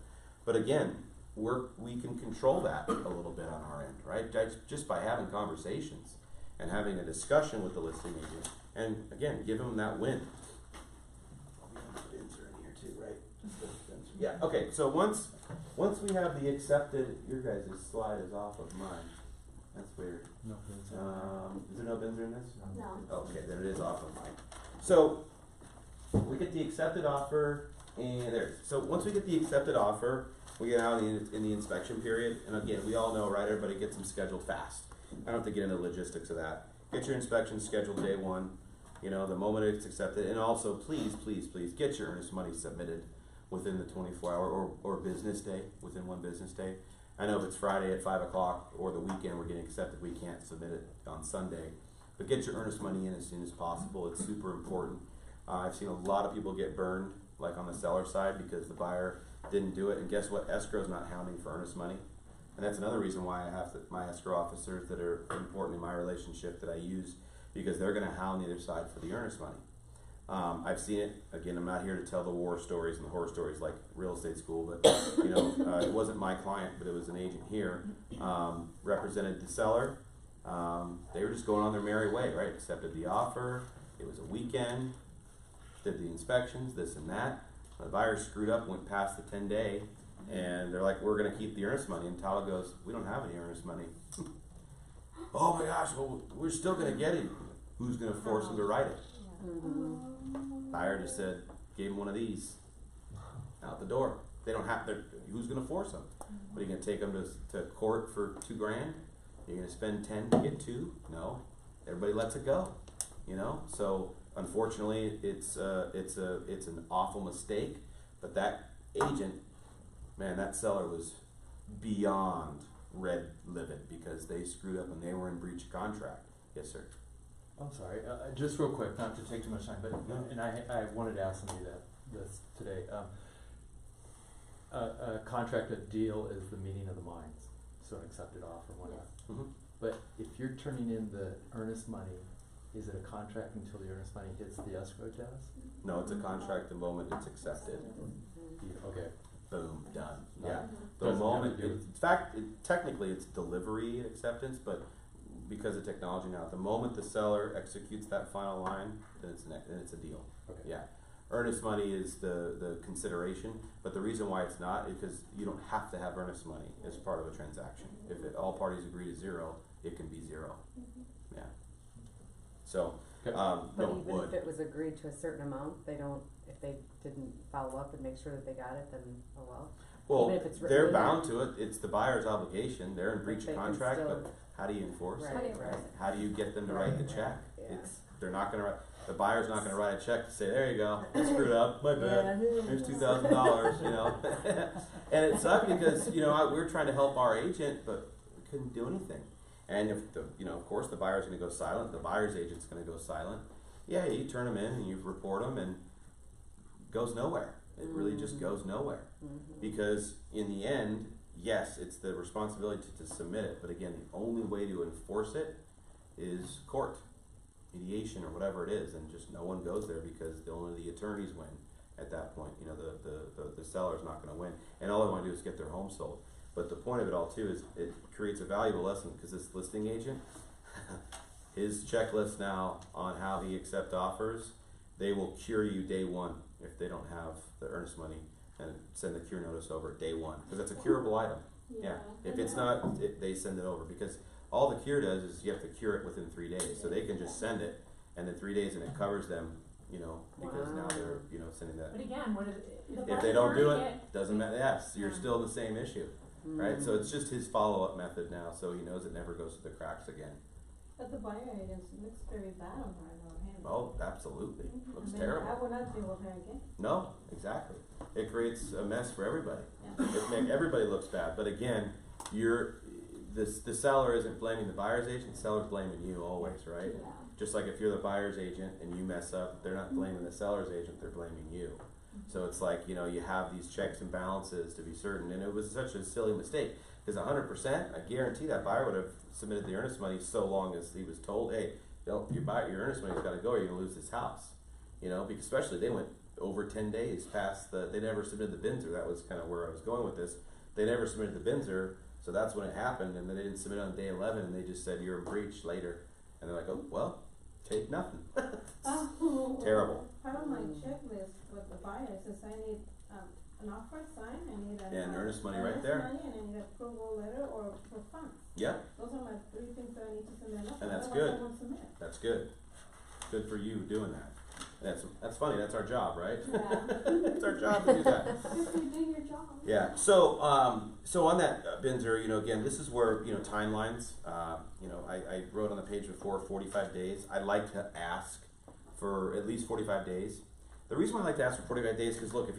but again, we can control that a little bit on our end, right? Just by having conversations and having a discussion with the listing agent, and again, give them that win. Bids are in here too, right? Yeah. Okay. So once we have the accepted, your guys' slide is off of mine. That's weird. No bids. Is there no bins in this? No. Okay, then it is off of mine. So we get the accepted offer, and there. So once we get the accepted offer, we get out in the inspection period, and again, we all know, right? Everybody gets them scheduled fast. I don't have to get into the logistics of that. Get your inspection scheduled day one. The moment it's accepted, and also please get your earnest money submitted within the 24-hour or business day, within one business day. I know if it's Friday at 5 o'clock or the weekend we're getting accepted, we can't submit it on Sunday. But get your earnest money in as soon as possible. It's super important. I've seen a lot of people get burned, like on the seller side, because the buyer didn't do it. And guess what? Escrow's not hounding for earnest money. And that's another reason why I have my escrow officers that are important in my relationship that I use, because they're going to hound the other side for the earnest money. I've seen it. Again, I'm not here to tell the war stories and the horror stories like real estate school, but it wasn't my client, but it was an agent here, represented the seller. They were just going on their merry way, right? Accepted the offer. It was a weekend. Did the inspections, this and that. The buyer screwed up, went past the 10-day, and they're like, "We're going to keep the earnest money." And Tyler goes, "We don't have any earnest money." Oh my gosh! Well, we're still going to get it. Who's going to force him to write it? Buyer just said, gave him one of these, out the door. They don't have to. Who's going to force them? What, are you going to take them to court for $2,000? You're going to spend 10 to get 2? No. Everybody lets it go. So unfortunately, it's an awful mistake. But that agent, man, that seller was beyond red livid because they screwed up and they were in breach of contract. Yes, sir. I'm sorry, just real quick, not to take too much time, but and I wanted to ask somebody this today. A contract, a deal is the meeting of the minds, so an accepted offer, whatnot. Mm-hmm. But if you're turning in the earnest money, is it a contract until the earnest money hits the escrow desk? No, it's a contract the moment it's accepted. Okay. Boom, done. No. Yeah. The Doesn't moment, have to do in fact, technically it's delivery acceptance, but because of technology now, the moment the seller executes that final line, then it's a deal. Okay. Yeah. Earnest money is the consideration, but the reason why it's not is because you don't have to have earnest money as part of a transaction. If all parties agree to 0, it can be 0. Yeah. So, Okay. But no, even would. if it was agreed to a certain amount, if they didn't follow up and make sure that they got it, then oh well. Well, Even if it's they're written, bound to it. It's the buyer's obligation. They're in But breach they of can contract, still- but how do you enforce Right, it? right. How do you get them to write the check? Yeah. They're not going to write. The buyer's not going to write a check to say, "There you go, I screwed up, my bad. Here's $2,000." And it sucked because we're trying to help our agent, but we couldn't do anything. And if of course, the buyer's going to go silent. The buyer's agent's going to go silent. Yeah, you turn them in and you report them, and it goes nowhere. It really just goes nowhere. Because in the end, yes, it's the responsibility to submit it, but again, the only way to enforce it is court, mediation, or whatever it is, and just no one goes there because only the attorneys win at that point. The seller's not going to win, and all they want to do is get their home sold. But the point of it all too is it creates a valuable lesson because this listing agent, his checklist now on how he accepts offers, they will cure you day one if they don't have the earnest money and send the cure notice over day one because it's a curable item. Yeah. If it's not, they send it over because all the cure does is you have to cure it within 3 days. So they can just send it and then 3 days and it covers them, you know, because now they're, you know, sending that. But again, what If they don't do it, doesn't matter, yes, you're still in the same issue, right? Mm. So it's just his follow-up method now, so he knows it never goes through the cracks again. But the buyer agency looks very bad on her, on him. Oh, absolutely, looks I mean, terrible. I would not deal with her again. No, exactly. It creates a mess for everybody. Yeah. Everybody looks bad, but again, the seller isn't blaming the buyer's agent, the seller's blaming you always, right? Yeah. Just like if you're the buyer's agent and you mess up, they're not blaming the seller's agent, they're blaming you. So it's like, you know, you have these checks and balances to be certain, and it was such a silly mistake, because 100%, I guarantee that buyer would have submitted the earnest money so long as he was told, hey, your earnest money's gotta go or you're gonna lose this house. You know, because especially they went over 10 days past they never submitted the BINSR, that was kind of where I was going with this. They never submitted the BINSR, so that's when it happened, and then they didn't submit on day 11, and they just said, you're in breach later. And they're like, oh, well, take nothing. Terrible. Part of my checklist with the buyer says I need an offer signed, I need And earnest money right there. money, and I need approval letter or for funds. Yep, Those are my 3 things that I need to submit. And that's Otherwise good. I won't submit. that's good. Good for you doing that. That's funny, that's our job, right? Yeah. It's our job to do that. If you're doing your job. Yeah. So, so on that BINSR, you know, again, this is where, you know, timelines. You know, I wrote on the page before 45 days. I like to ask for at least 45 days. The reason why I like to ask for 45 days, because look, if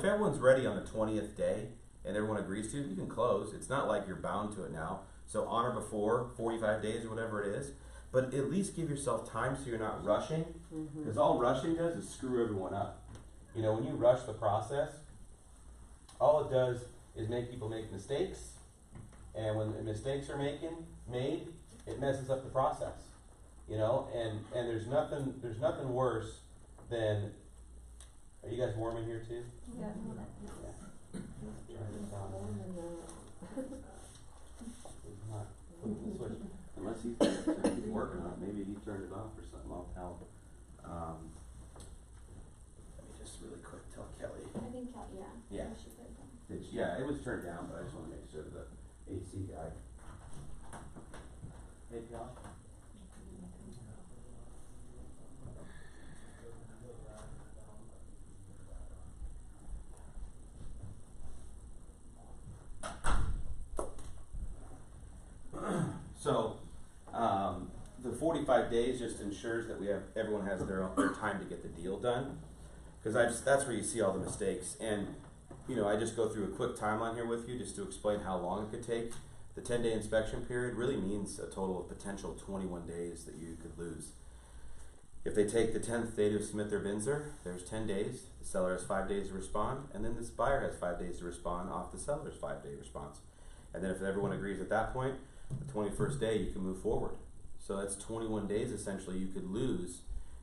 everyone's ready on the 20th day and everyone agrees to, you can close. It's not like you're bound to it now. So on or before 45 days or whatever it is. But at least give yourself time so you're not rushing, because all rushing does is screw everyone up. You know, when you rush the process, all it does is make people make mistakes, and when the mistakes are made, it messes up the process. You know, and there's nothing worse than. Are you guys warm in here too? Yeah. Turn this on. He's not flipping the switch. Unless he's working on it, maybe he turned it off or something, I'll tell him. Let me just really quick tell Kelly. I think, yeah. Yeah. She said that. Yeah, it was turned down, but I just wanna make sure the AC guy. Hey, Kelly? So, the 45 days just ensures that everyone has their time to get the deal done, because that's where you see all the mistakes. And you know, I just go through a quick timeline here with you just to explain how long it could take. The 10-day inspection period really means a total of potential 21 days that you could lose. If they take the 10th day to submit their BINSR, there's 10 days. The seller has 5 days to respond, and then this buyer has 5 days to respond off the seller's 5-day response. And then if everyone agrees at that point, the 21st day you can move forward. So that's 21 days essentially you could lose.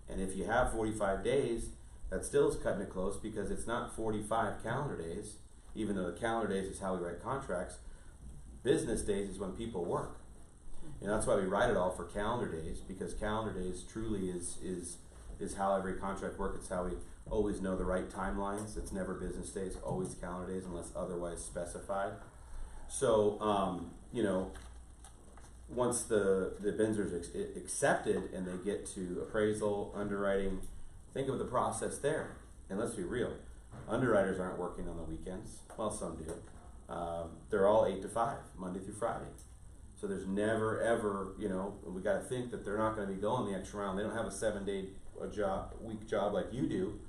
And if you have 45 days, that still is cutting it close, because it's not 45 calendar days, even though the calendar days is how we write contracts. Business days is when people work. And that's why we write it all for calendar days, because calendar days truly is how every contract works. It's how we always know the right timelines. It's never business days, always calendar days unless otherwise specified. So, you know, once the BINSR is accepted and they get to appraisal, underwriting, think of the process there. And let's be real, underwriters aren't working on the weekends. Well, some do. They're all 8 to 5, Monday through Friday. So there's never ever, you know, we got to think that they're not going to be going the extra round. They don't have a 7-day week job like you do.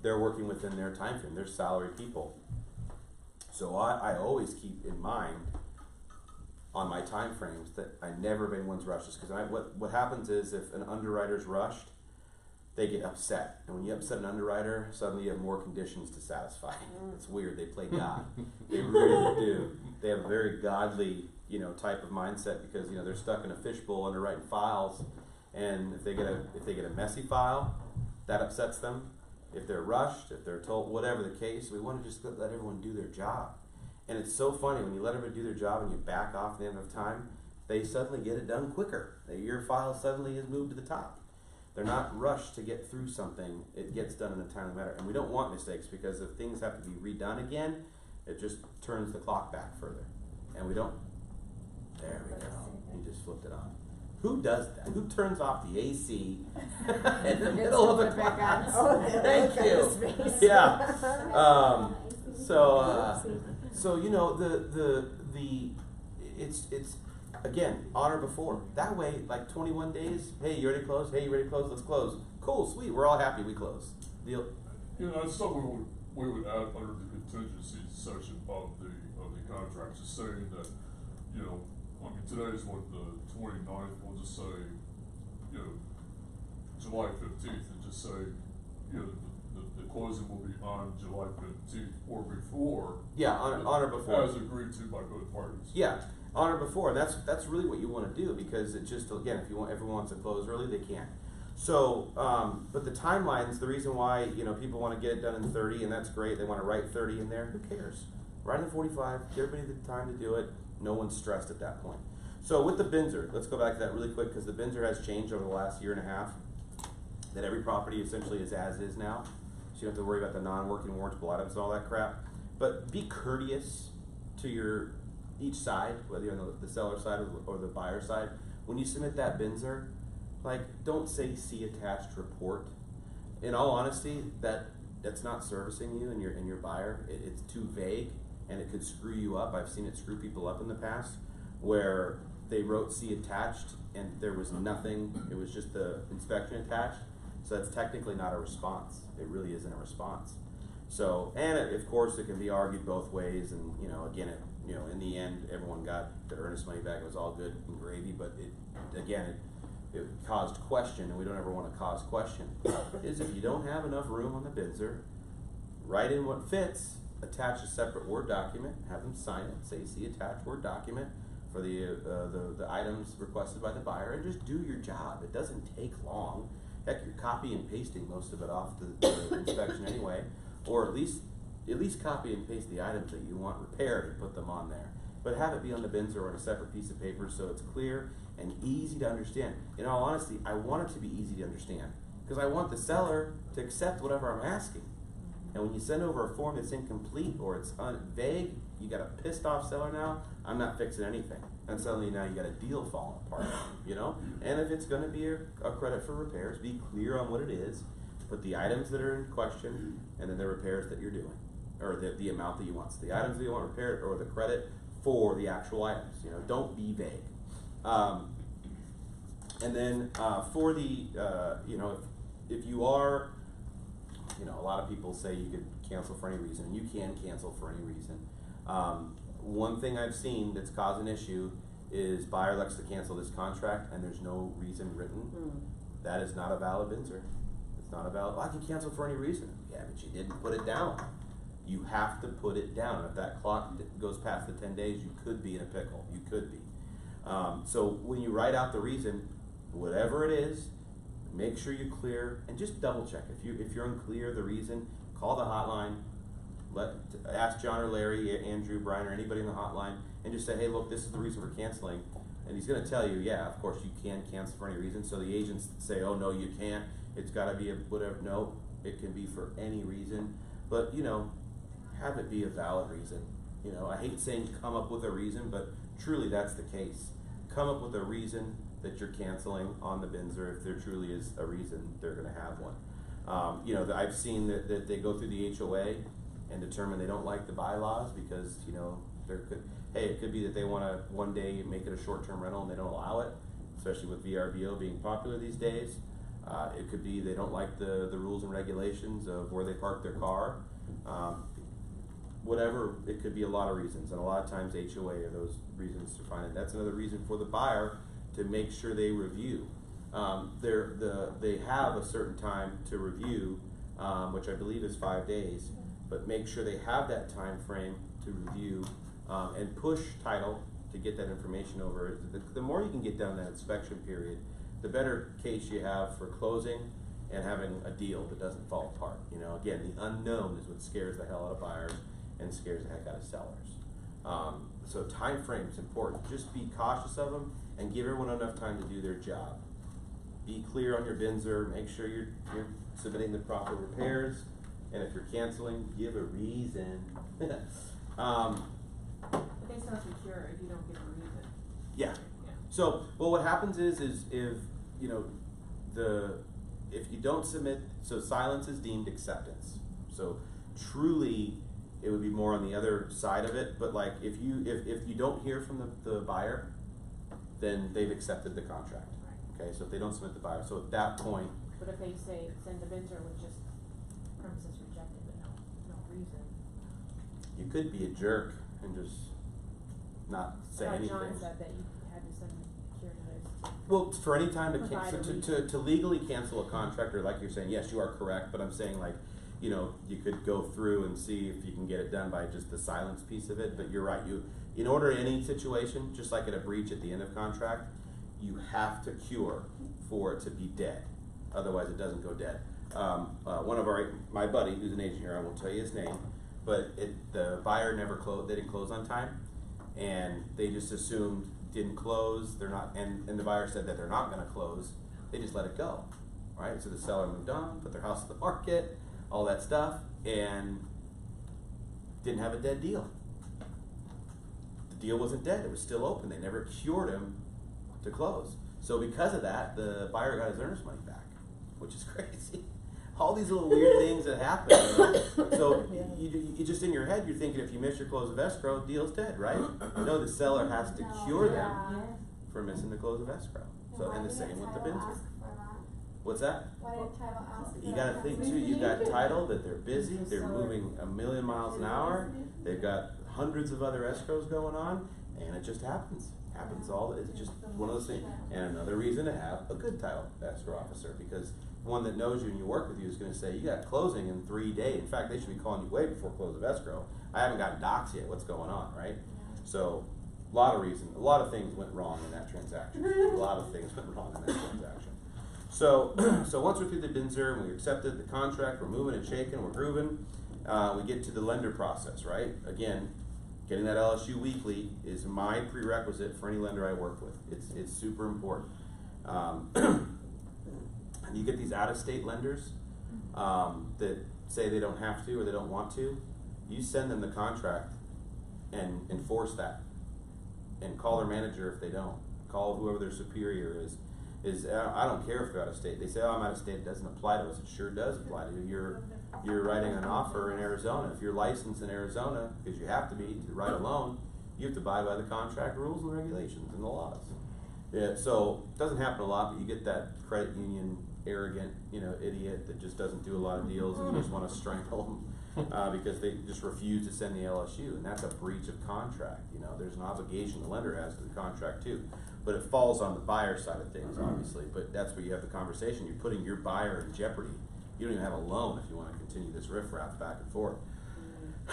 They're working within their time frame. They're salaried people. So I always keep in mind on my time frames that I never have anyone's rushes, because what happens is if an underwriter's rushed, they get upset. And when you upset an underwriter, suddenly you have more conditions to satisfy. It's weird. They play God. They really do. They have a very godly, you know, type of mindset, because, you know, they're stuck in a fishbowl underwriting files, and if they get a messy file, that upsets them. If they're rushed, if they're told, whatever the case, we want to just let everyone do their job. And it's so funny when you let everybody do their job and you back off at the end of time, they suddenly get it done quicker. Your file suddenly is moved to the top. They're not rushed to get through something. It gets done in a timely manner. And we don't want mistakes, because if things have to be redone again, it just turns the clock back further. And we don't. There we go. You just flipped it on. Who does that? Who turns off the AC in the middle of a Put it back on. class? Oh, Thank look at you. his face. Yeah. So you know it's again honor before. That way, like 21 days. Hey, you ready to close? Hey, you ready to close? Let's close. Cool, sweet. We're all happy. We close. Deal. You know, that's something we would add under the contingency section of the contract, just saying that, you know, I mean, today is what, the 29th, we'll just say, you know, July 15th, and just say, you know, the closing will be on July 15th or before. Yeah, honor before. As agreed to by both parties. Yeah, honor before, and that's really what you want to do, because it just, again, if everyone wants to close early, they can. So, but the timelines, the reason why, you know, people want to get it done in 30, and that's great, they want to write 30 in there, who cares? Write in 45, give everybody the time to do it, no one's stressed at that point. So with the Binzer, let's go back to that really quick, because the Binzer has changed over the last year and a half, that every property essentially is as is now, so you don't have to worry about the non-working warrantable items and all that crap. But be courteous to each side, whether you're on the seller side or the buyer side. When you submit that Binzer, like, don't say see attached report. In all honesty, that's not servicing you and your buyer. It's too vague, and it could screw you up. I've seen it screw people up in the past, where they wrote see attached and there was nothing. It was just the inspection attached. So that's technically not a response. It really isn't a response. So, and of course it can be argued both ways, and you know, again, in the end, everyone got their earnest money back. It was all good and gravy, but it caused question, and we don't ever want to cause question. Is if you don't have enough room on the Binzer, write in what fits, attach a separate Word document, have them sign it, say see attached Word document for the items requested by the buyer, and just do your job. It doesn't take long. Heck, you're copy and pasting most of it off the inspection anyway, or at least copy and paste the items that you want repaired and put them on there. But have it be on the Binzer or on a separate piece of paper so it's clear and easy to understand. In all honesty, I want it to be easy to understand, because I want the seller to accept whatever I'm asking. And when you send over a form that's incomplete or it's vague, you got a pissed off seller now, I'm not fixing anything. And suddenly now you got a deal falling apart, you know? And if it's gonna be a credit for repairs, be clear on what it is, put the items that are in question, and then the repairs that you're doing, or the amount that you want. So the items that you want repaired, or the credit for the actual items, you know? Don't be vague. And then for the, you know, if you are, you know, a lot of people say you could cancel for any reason, and you can cancel for any reason. One thing I've seen that's caused an issue is buyer elects to cancel this contract and there's no reason written. That is not a valid Binzer. It's not a valid, I can cancel for any reason. Yeah, but you didn't put it down. You have to put it down. If that clock goes past the 10 days, you could be in a pickle. You could be. So when you write out the reason, whatever it is, make sure you're clear, and just double check. If you're unclear the reason, call the hotline. Ask John or Larry, Andrew, Brian, or anybody in the hotline, and just say, hey, look, this is the reason for canceling. And he's going to tell you, yeah, of course you can cancel for any reason. So the agents say, oh no, you can't. It's got to be a whatever. No, it can be for any reason. But you know, have it be a valid reason. You know, I hate saying come up with a reason, but truly that's the case. Come up with a reason that you're canceling on the Binzer. If there truly is a reason, they're going to have one. You know, I've seen that they go through the HOA and determine they don't like the bylaws because, you know, it could be that they want to one day make it a short-term rental and they don't allow it, especially with VRBO being popular these days. It could be they don't like the rules and regulations of where they park their car. Whatever, it could be a lot of reasons, and a lot of times HOA are those reasons to find it. That's another reason for the buyer to make sure they review. They have a certain time to review, which I believe is 5 days, but make sure they have that time frame to review and push title to get that information over. The more you can get done that inspection period, the better case you have for closing and having a deal that doesn't fall apart. You know, again, the unknown is what scares the hell out of buyers and scares the heck out of sellers. So time frame is important. Just be cautious of them and give everyone enough time to do their job. Be clear on your Binzer, make sure you're submitting the proper repairs, and if you're canceling, give a reason. But they still secure if you don't give a reason. Yeah. So, well, what happens is if, you know, if you don't submit, so silence is deemed acceptance. So truly, it would be more on the other side of it, but like if you don't hear from the buyer, then they've accepted the contract. Okay, so if they don't submit the buyer, so at that point, But if they say send a bidder with just premises rejected, but no reason. you could be a jerk and just not say anything. John said that you had to send cure notice. Well, for any time to Provide cancel, a to legally cancel a contract, or like you're saying, yes, you are correct, but I'm saying like, you know, you could go through and see if you can get it done by just the silence piece of it, but you're right, in order in any situation, just like at a breach at the end of contract, you have to cure for it to be dead, otherwise it doesn't go dead. One of my buddy, who's an agent here, I won't tell you his name, but the buyer never closed, they didn't close on time, and they just assumed didn't close, they're not, and the buyer said that they're not gonna close, they just let it go, right? So the seller moved on, put their house on the market, all that stuff, and didn't have a dead deal. The deal wasn't dead, it was still open, they never cured him to close. So because of that, the buyer got his earnest money back, which is crazy. All these little weird things that happen, you know? So you just in your head, you're thinking if you miss your close of escrow, deal's dead, right? No, the seller has to cure them for missing the close of escrow. So, and the same with the Binzer. What's that? Why did title ask for You that? gotta think too, you got title, that they're busy, they're moving a million miles an hour, they've got hundreds of other escrows going on, and it just happens. Happens it's just one of those things. And another reason to have a good title escrow officer, because one that knows you and you work with you is gonna say, you got closing in 3 days. In fact, they should be calling you way before close of escrow. I haven't gotten docs yet, what's going on, right? So, a lot of reasons, a lot of things went wrong in that transaction. A lot of things went wrong in that transaction. So, so once we're through the Binzer and we accepted the contract, we're moving and shaking, we're grooving, we get to the lender process, right? Again, getting that LSU weekly is my prerequisite for any lender I work with. It's super important. You get these out-of-state lenders that say they don't have to or they don't want to. You send them the contract and enforce that, and call their manager if they don't. Call whoever their superior is. I don't care if they're out of state. They say, oh, I'm out of state, it doesn't apply to us. It sure does apply to you. You're writing an offer in Arizona. If you're licensed in Arizona, because you have to be to write a loan, you have to abide by the contract rules and regulations and the laws. Yeah, so it doesn't happen a lot, but you get that credit union arrogant, idiot that just doesn't do a lot of deals and you just want to strangle them because they just refuse to send the LSU, and that's a breach of contract. There's an obligation the lender has to the contract too. But it falls on the buyer side of things, obviously. But that's where you have the conversation. You're putting your buyer in jeopardy. You don't even have a loan if you want to continue this riffraff back and forth.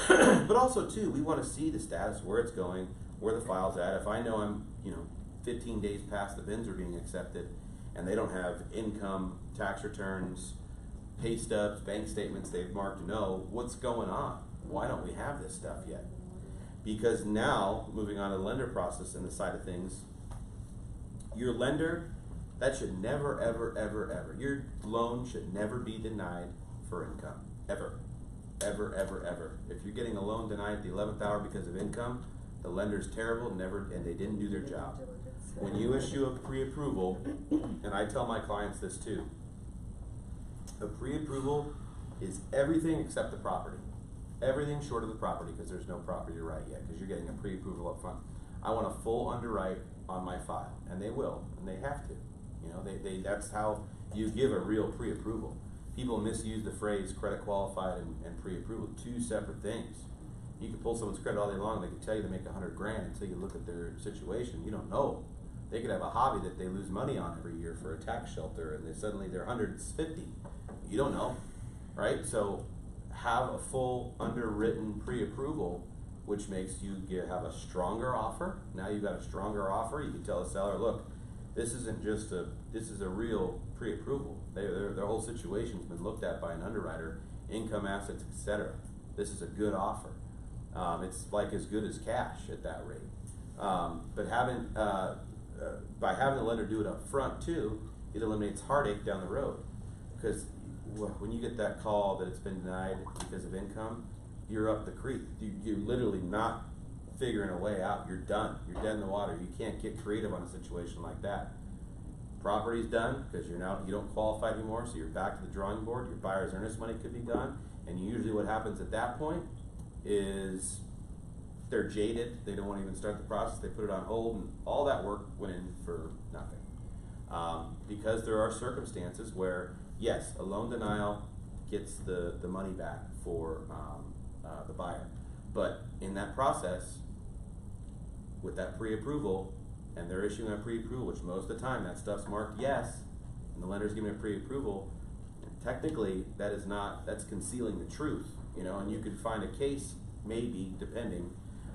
But also, too, we want to see the status, where it's going, where the file's at. If I know I'm, 15 days past the Binzer being accepted, and they don't have income, tax returns, pay stubs, bank statements they've marked no, what's going on? Why don't we have this stuff yet? Because now, moving on to the lender process and the side of things, your lender, that should never, ever, ever, ever, your loan should never be denied for income. Ever. Ever, ever, ever. If you're getting a loan denied at the 11th hour because of income, the lender's terrible, and they didn't do their job. When you issue a pre-approval, and I tell my clients this too, a pre-approval is everything except the property. Everything short of the property, because there's no property to write yet, because you're getting a pre-approval up front. I want a full underwrite on my file, and they will, and they have to. That's how you give a real pre-approval. People misuse the phrase credit qualified and pre-approval, two separate things. You can pull someone's credit all day long, they can tell you they make $100 grand until you look at their situation. You don't know. They could have a hobby that they lose money on every year for a tax shelter, and suddenly their 150. You don't know, right? So have a full underwritten pre-approval, which makes you have a stronger offer. Now you've got a stronger offer. You can tell the seller, look, this isn't just this is a real pre-approval. Their whole situation's been looked at by an underwriter, income, assets, etc. This is a good offer. It's like as good as cash at that rate. But by having the lender do it up front too, it eliminates heartache down the road. Because when you get that call that it's been denied because of income, you're up the creek. You're literally not figuring a way out. You're done. You're dead in the water. You can't get creative on a situation like that. Property's done because you don't qualify anymore, so you're back to the drawing board. Your buyer's earnest money could be gone, and usually what happens at that point is they're jaded. They don't want to even start the process. They put it on hold, and all that work went in for nothing. Because there are circumstances where, yes, a loan denial gets the money back for the buyer, but in that process, with that pre-approval, and they're issuing a pre-approval, which most of the time that stuff's marked yes, and the lender's giving a pre-approval, technically that's concealing the truth, and you could find a case, maybe, depending,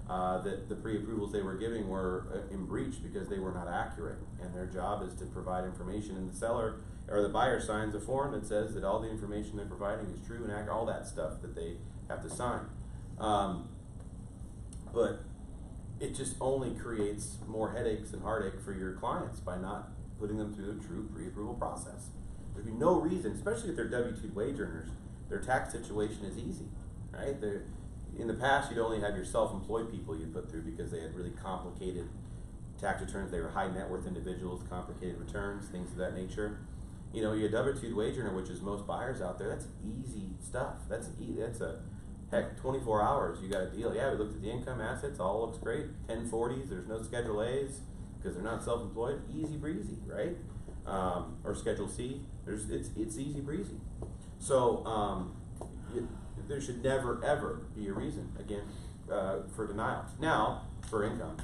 that the pre-approvals they were giving were in breach because they were not accurate, and their job is to provide information, and the seller or the buyer signs a form that says that all the information they're providing is true and accurate, all that stuff that they have to sign. But it just only creates more headaches and heartache for your clients by not putting them through the true pre-approval process. There'd be no reason, especially if they're W-2 wage earners, their tax situation is easy, right? In the past, you'd only have your self-employed people you'd put through because they had really complicated tax returns. They were high net worth individuals, complicated returns, things of that nature. Your W-2 wage earner, which is most buyers out there, that's easy stuff. That's a heck, 24 hours, you got a deal. Yeah, we looked at the income, assets, all looks great. 1040s, there's no Schedule A's because they're not self-employed. Easy breezy, right? Or Schedule C, it's easy breezy. So there should never ever be a reason again for denial. Now, for income,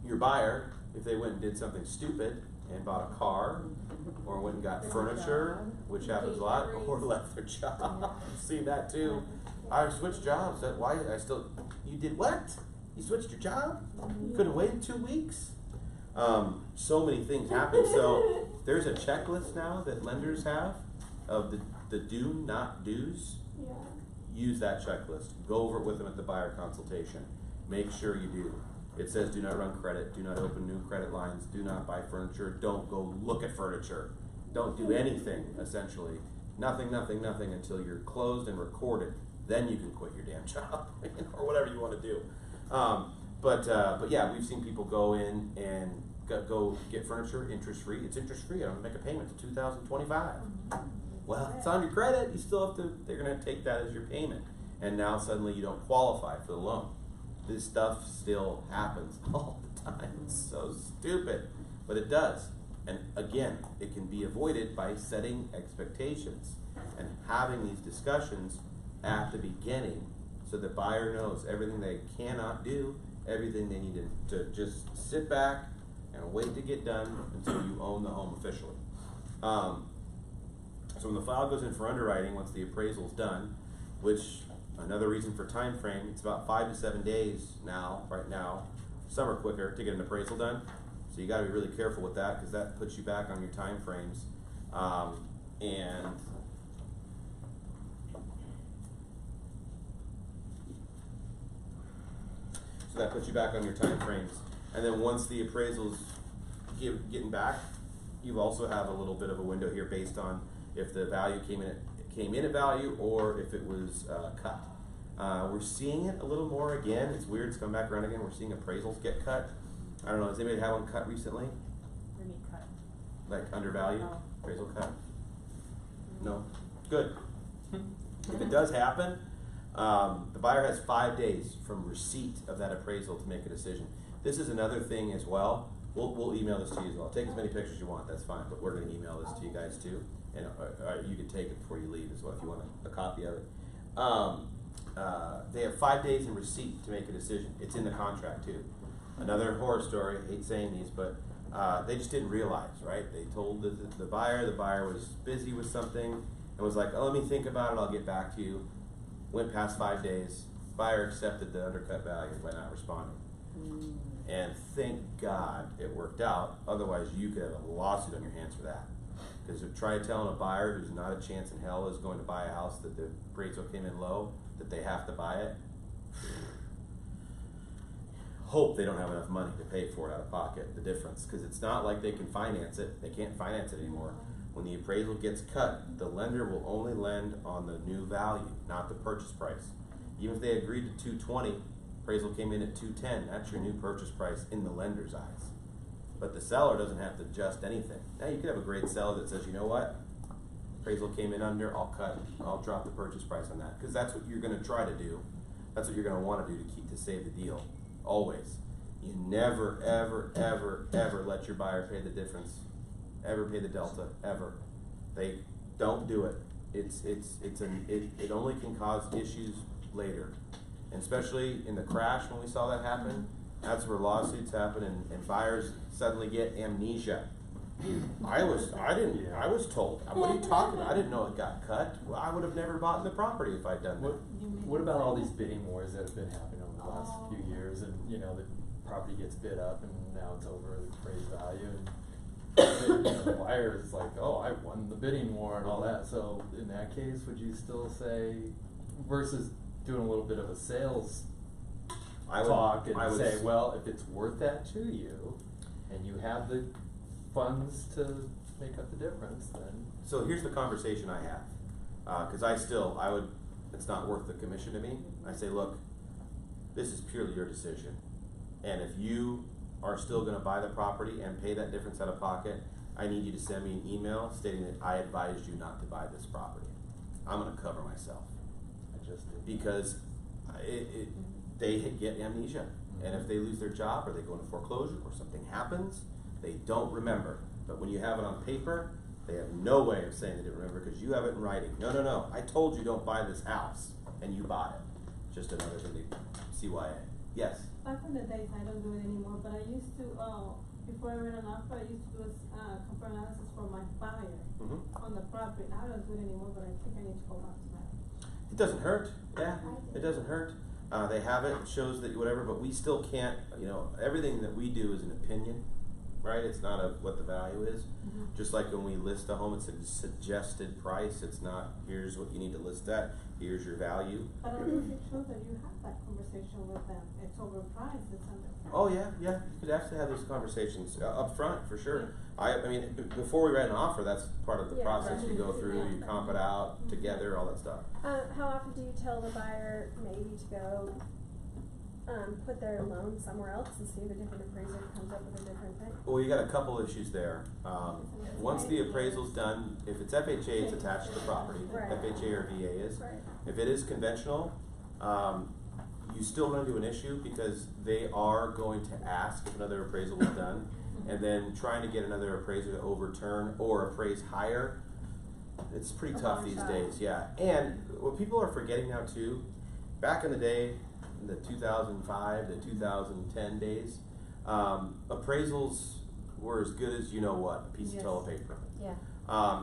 your buyer, if they went and did something stupid and bought a car, or went and got furniture, which happens a lot, or left their job. I've seen that too. I switched jobs. You did what? You switched your job? You couldn't wait 2 weeks? So many things happen. So there's a checklist now that lenders have of the do not do's. Yeah. Use that checklist. Go over it with them at the buyer consultation. Make sure you do. It says do not run credit, do not open new credit lines, do not buy furniture, don't go look at furniture. Don't do anything, essentially. Nothing until you're closed and recorded. Then you can quit your damn job, or whatever you want to do. But yeah, we've seen people go in and go get furniture interest-free. It's interest-free. I'm going to make a payment to $2,025. Well, it's on your credit. You still have to, they're going to take that as your payment. And now suddenly you don't qualify for the loan. This stuff still happens all the time. It's so stupid, but it does. And again, it can be avoided by setting expectations and having these discussions at the beginning so the buyer knows everything they cannot do, everything they need to just sit back and wait to get done until you own the home officially. So when the file goes in for underwriting, once the appraisal's done, which another reason for time frame, it's about 5 to 7 days now, right now. Some are quicker to get an appraisal done. So you gotta be really careful with that because that puts you back on your time frames. And so that puts you back on your time frames. And then once the appraisal's getting back, you also have a little bit of a window here based on if the value came in at value or if it was cut. We're seeing it a little more again. It's weird, it's come back around again. We're seeing appraisals get cut. I don't know, has anybody had one cut recently? What do you mean cut? Like undervalued? No. Appraisal cut? No? Good. If it does happen, the buyer has 5 days from receipt of that appraisal to make a decision. This is another thing as well. We'll email this to you as well. Take as many pictures you want, that's fine, but we're going to email this to you guys too. And you can take it before you leave as well if you want a copy of it. They have 5 days in receipt to make a decision. It's in the contract too. Another horror story, I hate saying these, but they just didn't realize, right? They told the buyer was busy with something and was like, oh, let me think about it, I'll get back to you. Went past 5 days, buyer accepted the undercut value by not responding. And thank God it worked out, otherwise you could have a lawsuit on your hands for that. Because try telling a buyer who's not a chance in hell is going to buy a house that the appraisal came in low, that they have to buy it. Hope they don't have enough money to pay for it out of pocket, the difference, because it's not like they can finance it. They can't finance it anymore. When the appraisal gets cut, the lender will only lend on the new value, not the purchase price. Even if they agreed to $220 Appraisal came in at 210, that's your new purchase price in the lender's eyes. But the seller doesn't have to adjust anything. Now you could have a great seller that says, you know what? Appraisal came in under, I'll drop the purchase price on that, because that's what you're gonna try to do. That's what you're gonna wanna do to save the deal, always. You never, ever, ever, ever let your buyer pay the difference, ever pay the delta, ever. They don't do it. It only can cause issues later. And especially in the crash when we saw that happen, that's where lawsuits happen and buyers suddenly get amnesia. I was told, what are you talking about? I didn't know it got cut. Well, I would have never bought the property if I'd done that. What about all these bidding wars that have been happening over the last few years, and you know, the property gets bid up and now it's over the appraised value, and the buyer is like, oh, I won the bidding war and all that. So in that case, would you still say, versus doing a little bit of a sales talk and say, well, if it's worth that to you, and you have the funds to make up the difference, then. So here's the conversation I have, cause it's not worth the commission to me. I say, look, this is purely your decision. And if you are still gonna buy the property and pay that difference out of pocket, I need you to send me an email stating that I advised you not to buy this property. I'm gonna cover myself. I just did. Because they get amnesia. And if they lose their job or they go into foreclosure or something happens, they don't remember. But when you have it on paper, they have no way of saying they didn't remember because you have it in writing. No, I told you don't buy this house, and you bought it. Just another thing to CYA. Yes? Back in the days, I don't do it anymore, but I used to, before I read an offer, I used to do a compare analysis for my buyer on the property. I don't do it anymore, but I think I need to go back to that. It doesn't hurt. Yeah, it doesn't hurt. They have it, it shows that whatever, but we still can't, everything that we do is an opinion, right? It's not what the value is. Just like when we list a home, it's a suggested price. It's not, here's what you need to list at, here's your value. But I think it shows that you have that conversation with them. It's overpriced, it's underpriced. Oh yeah, you could actually have those conversations up front, for sure. I mean, before we write an offer, that's part of the process. You go through, you comp it out together, all that stuff. How often do you tell the buyer maybe to go put their loan somewhere else and see if a different appraiser comes up with a different thing? Well, you got a couple issues there. Once the appraisal's done, if it's FHA, it's attached to the property. Right. FHA or VA is. Right. If it is conventional, you still run into an issue because they are going to ask if another appraisal was done, and then trying to get another appraiser to overturn or appraise higher, it's pretty tough these days. Yeah, and what people are forgetting now too, back in the day, in the 2005 to 2010 days, appraisals were as good as a piece of toilet paper. Yeah.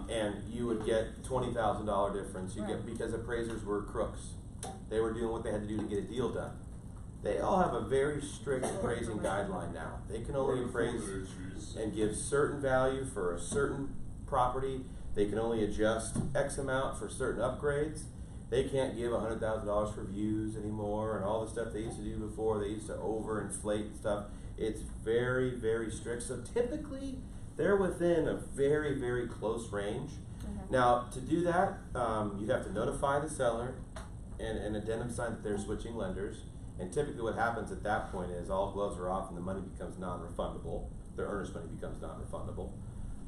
And you would get $20,000 difference. Because appraisers were crooks. They were doing what they had to do to get a deal done. They all have a very strict appraising guideline now. They can only appraise and give certain value for a certain property. They can only adjust X amount for certain upgrades. They can't give $100,000 for views anymore and all the stuff they used to do before. They used to overinflate stuff. It's very, very strict. So typically, they're within a very, very close range. Now, to do that, you'd have to notify the seller and addendum sign that they're switching lenders. And typically what happens at that point is all gloves are off and the money becomes non-refundable. Their earnest money becomes non-refundable.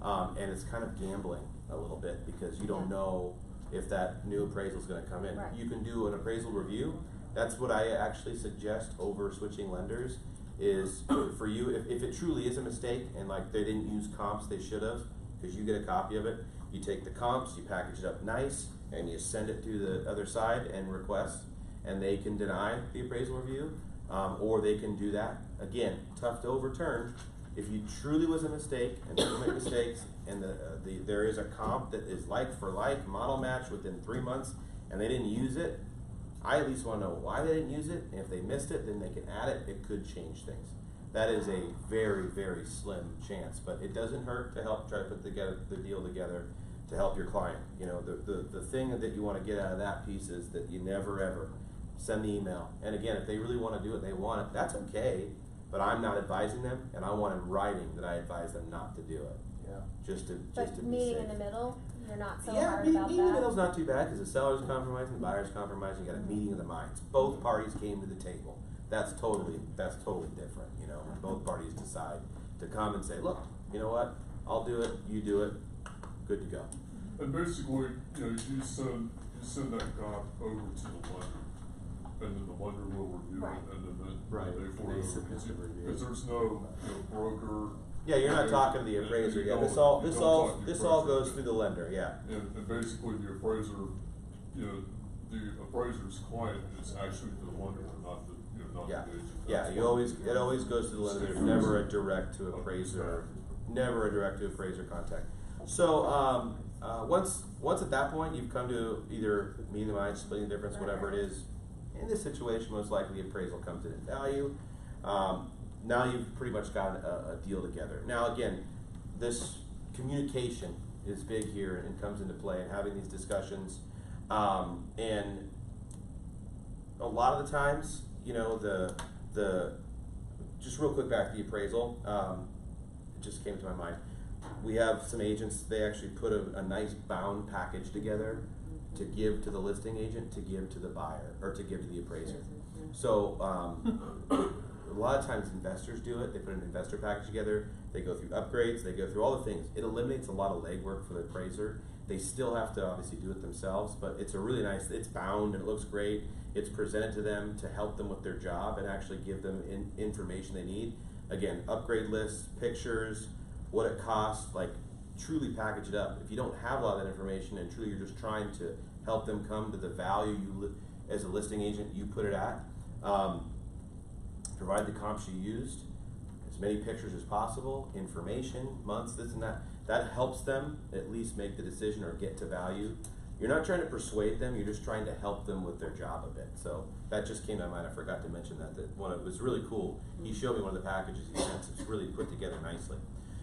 And it's kind of gambling a little bit because you don't know if that new appraisal is going to come in. Right. You can do an appraisal review. That's what I actually suggest over switching lenders is for you, if it truly is a mistake and like they didn't use comps they should have, because you get a copy of it, you take the comps, you package it up nice, and you send it to the other side and request, and they can deny the appraisal review, or they can do that. Again, tough to overturn. If you truly was a mistake, and people make mistakes, and there is a comp that is like for like, model match within 3 months, and they didn't use it, I at least want to know why they didn't use it, and if they missed it, then they can add it. It could change things. That is a very, very slim chance, but it doesn't hurt to help try to put the deal together to help your client. The thing that you want to get out of that piece is that you never ever send the email. And again, if they really want to do it, they want it, that's okay, but I'm not advising them, and I want in writing that I advise them not to do it. Yeah. Just to But be meeting safe. in the middle, you're not so Yeah, hard meeting about in the that. middle's not too bad because the seller's compromising, the buyer's compromising. You got a meeting of the minds. Both parties came to the table. that's totally different, you know, when both parties decide to come and say, look, you know what, I'll do it, you do it, good to go. And basically, you know, you send that cop over to the lender, and then the lender will review Right. it, and then Right. they forward They it over submit to the you. review. Because there's no, broker. Yeah, you're not talking to the appraiser, yeah, this all goes appraiser. through the lender, yeah. And basically the appraiser, you know, the appraiser's client is actually the lender, not the, not Yeah, the agent. yeah, That's it what- always goes to the lender, there's never a direct to appraiser, contact. So, once at that point, you've come to either meeting the minds, splitting the difference, whatever it is. In this situation, most likely the appraisal comes in value. Now you've pretty much got a deal together. Now again, this communication is big here and comes into play, and having these discussions. And a lot of the times, you know, the just real quick back to the appraisal, it just came to my mind. We have some agents, they actually put a nice bound package together to give to the listing agent, to give to the buyer, or to give to the appraiser. So, a lot of times investors do it, they put an investor package together, they go through upgrades, they go through all the things. It eliminates a lot of legwork for the appraiser. They still have to obviously do it themselves, but it's a really nice, it's bound and it looks great. It's presented to them to help them with their job and actually give them information they need. Again, upgrade lists, pictures, what it costs, like truly package it up. If you don't have a lot of that information and truly you're just trying to help them come to the value you, as a listing agent, you put it at, provide the comps you used, as many pictures as possible, information, months, this and that. That helps them at least make the decision or get to value. You're not trying to persuade them, you're just trying to help them with their job a bit. So that just came to my mind, I forgot to mention that it was really cool. He showed me one of the packages he sent, it's really put together nicely.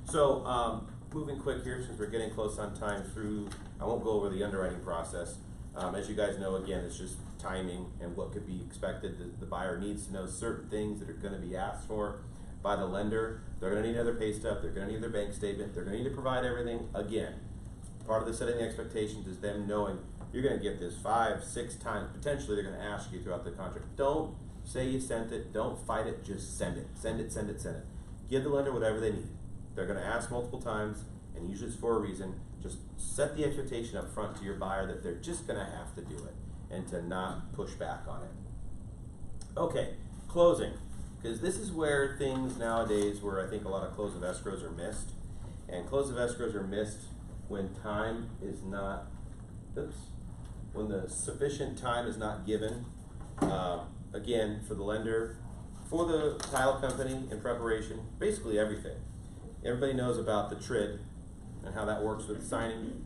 So, moving quick here, since we're getting close on time through, I won't go over the underwriting process. As you guys know, again, it's just timing and what could be expected. The buyer needs to know certain things that are gonna be asked for by the lender. They're gonna need another pay stub, they're gonna need their bank statement, they're gonna need to provide everything. Again, part of the setting the expectations is them knowing you're gonna get this 5, 6 times, potentially they're gonna ask you throughout the contract. Don't say you sent it, don't fight it, just send it. Send it, send it, send it. Give the lender whatever they need. They're gonna ask multiple times, and usually it's for a reason. Just set the expectation up front to your buyer that they're just gonna have to do it, and to not push back on it. Okay, closing. Because this is where things nowadays, where I think a lot of close of escrows are missed. And close of escrows are missed when time is not, when the sufficient time is not given, again, for the lender, for the title company in preparation, basically everything. Everybody knows about the TRID and how that works with signing.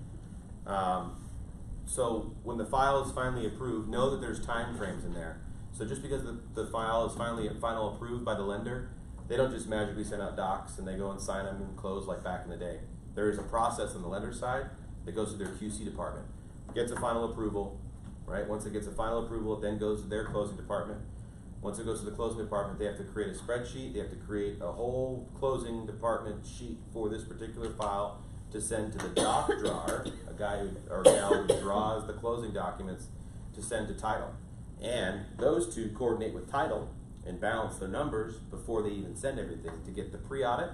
So when the file is finally approved, know that there's time frames in there. So just because the file is final approved by the lender, they don't just magically send out docs and they go and sign them and close like back in the day. There is a process on the lender side that goes to their QC department. Gets a final approval, right? Once it gets a final approval, it then goes to their closing department. Once it goes to the closing department, they have to create a spreadsheet, they have to create a whole closing department sheet for this particular file to send to the doc drawer, a guy or gal who draws the closing documents, to send to title. And those two coordinate with title and balance their numbers before they even send everything to get the pre-audit.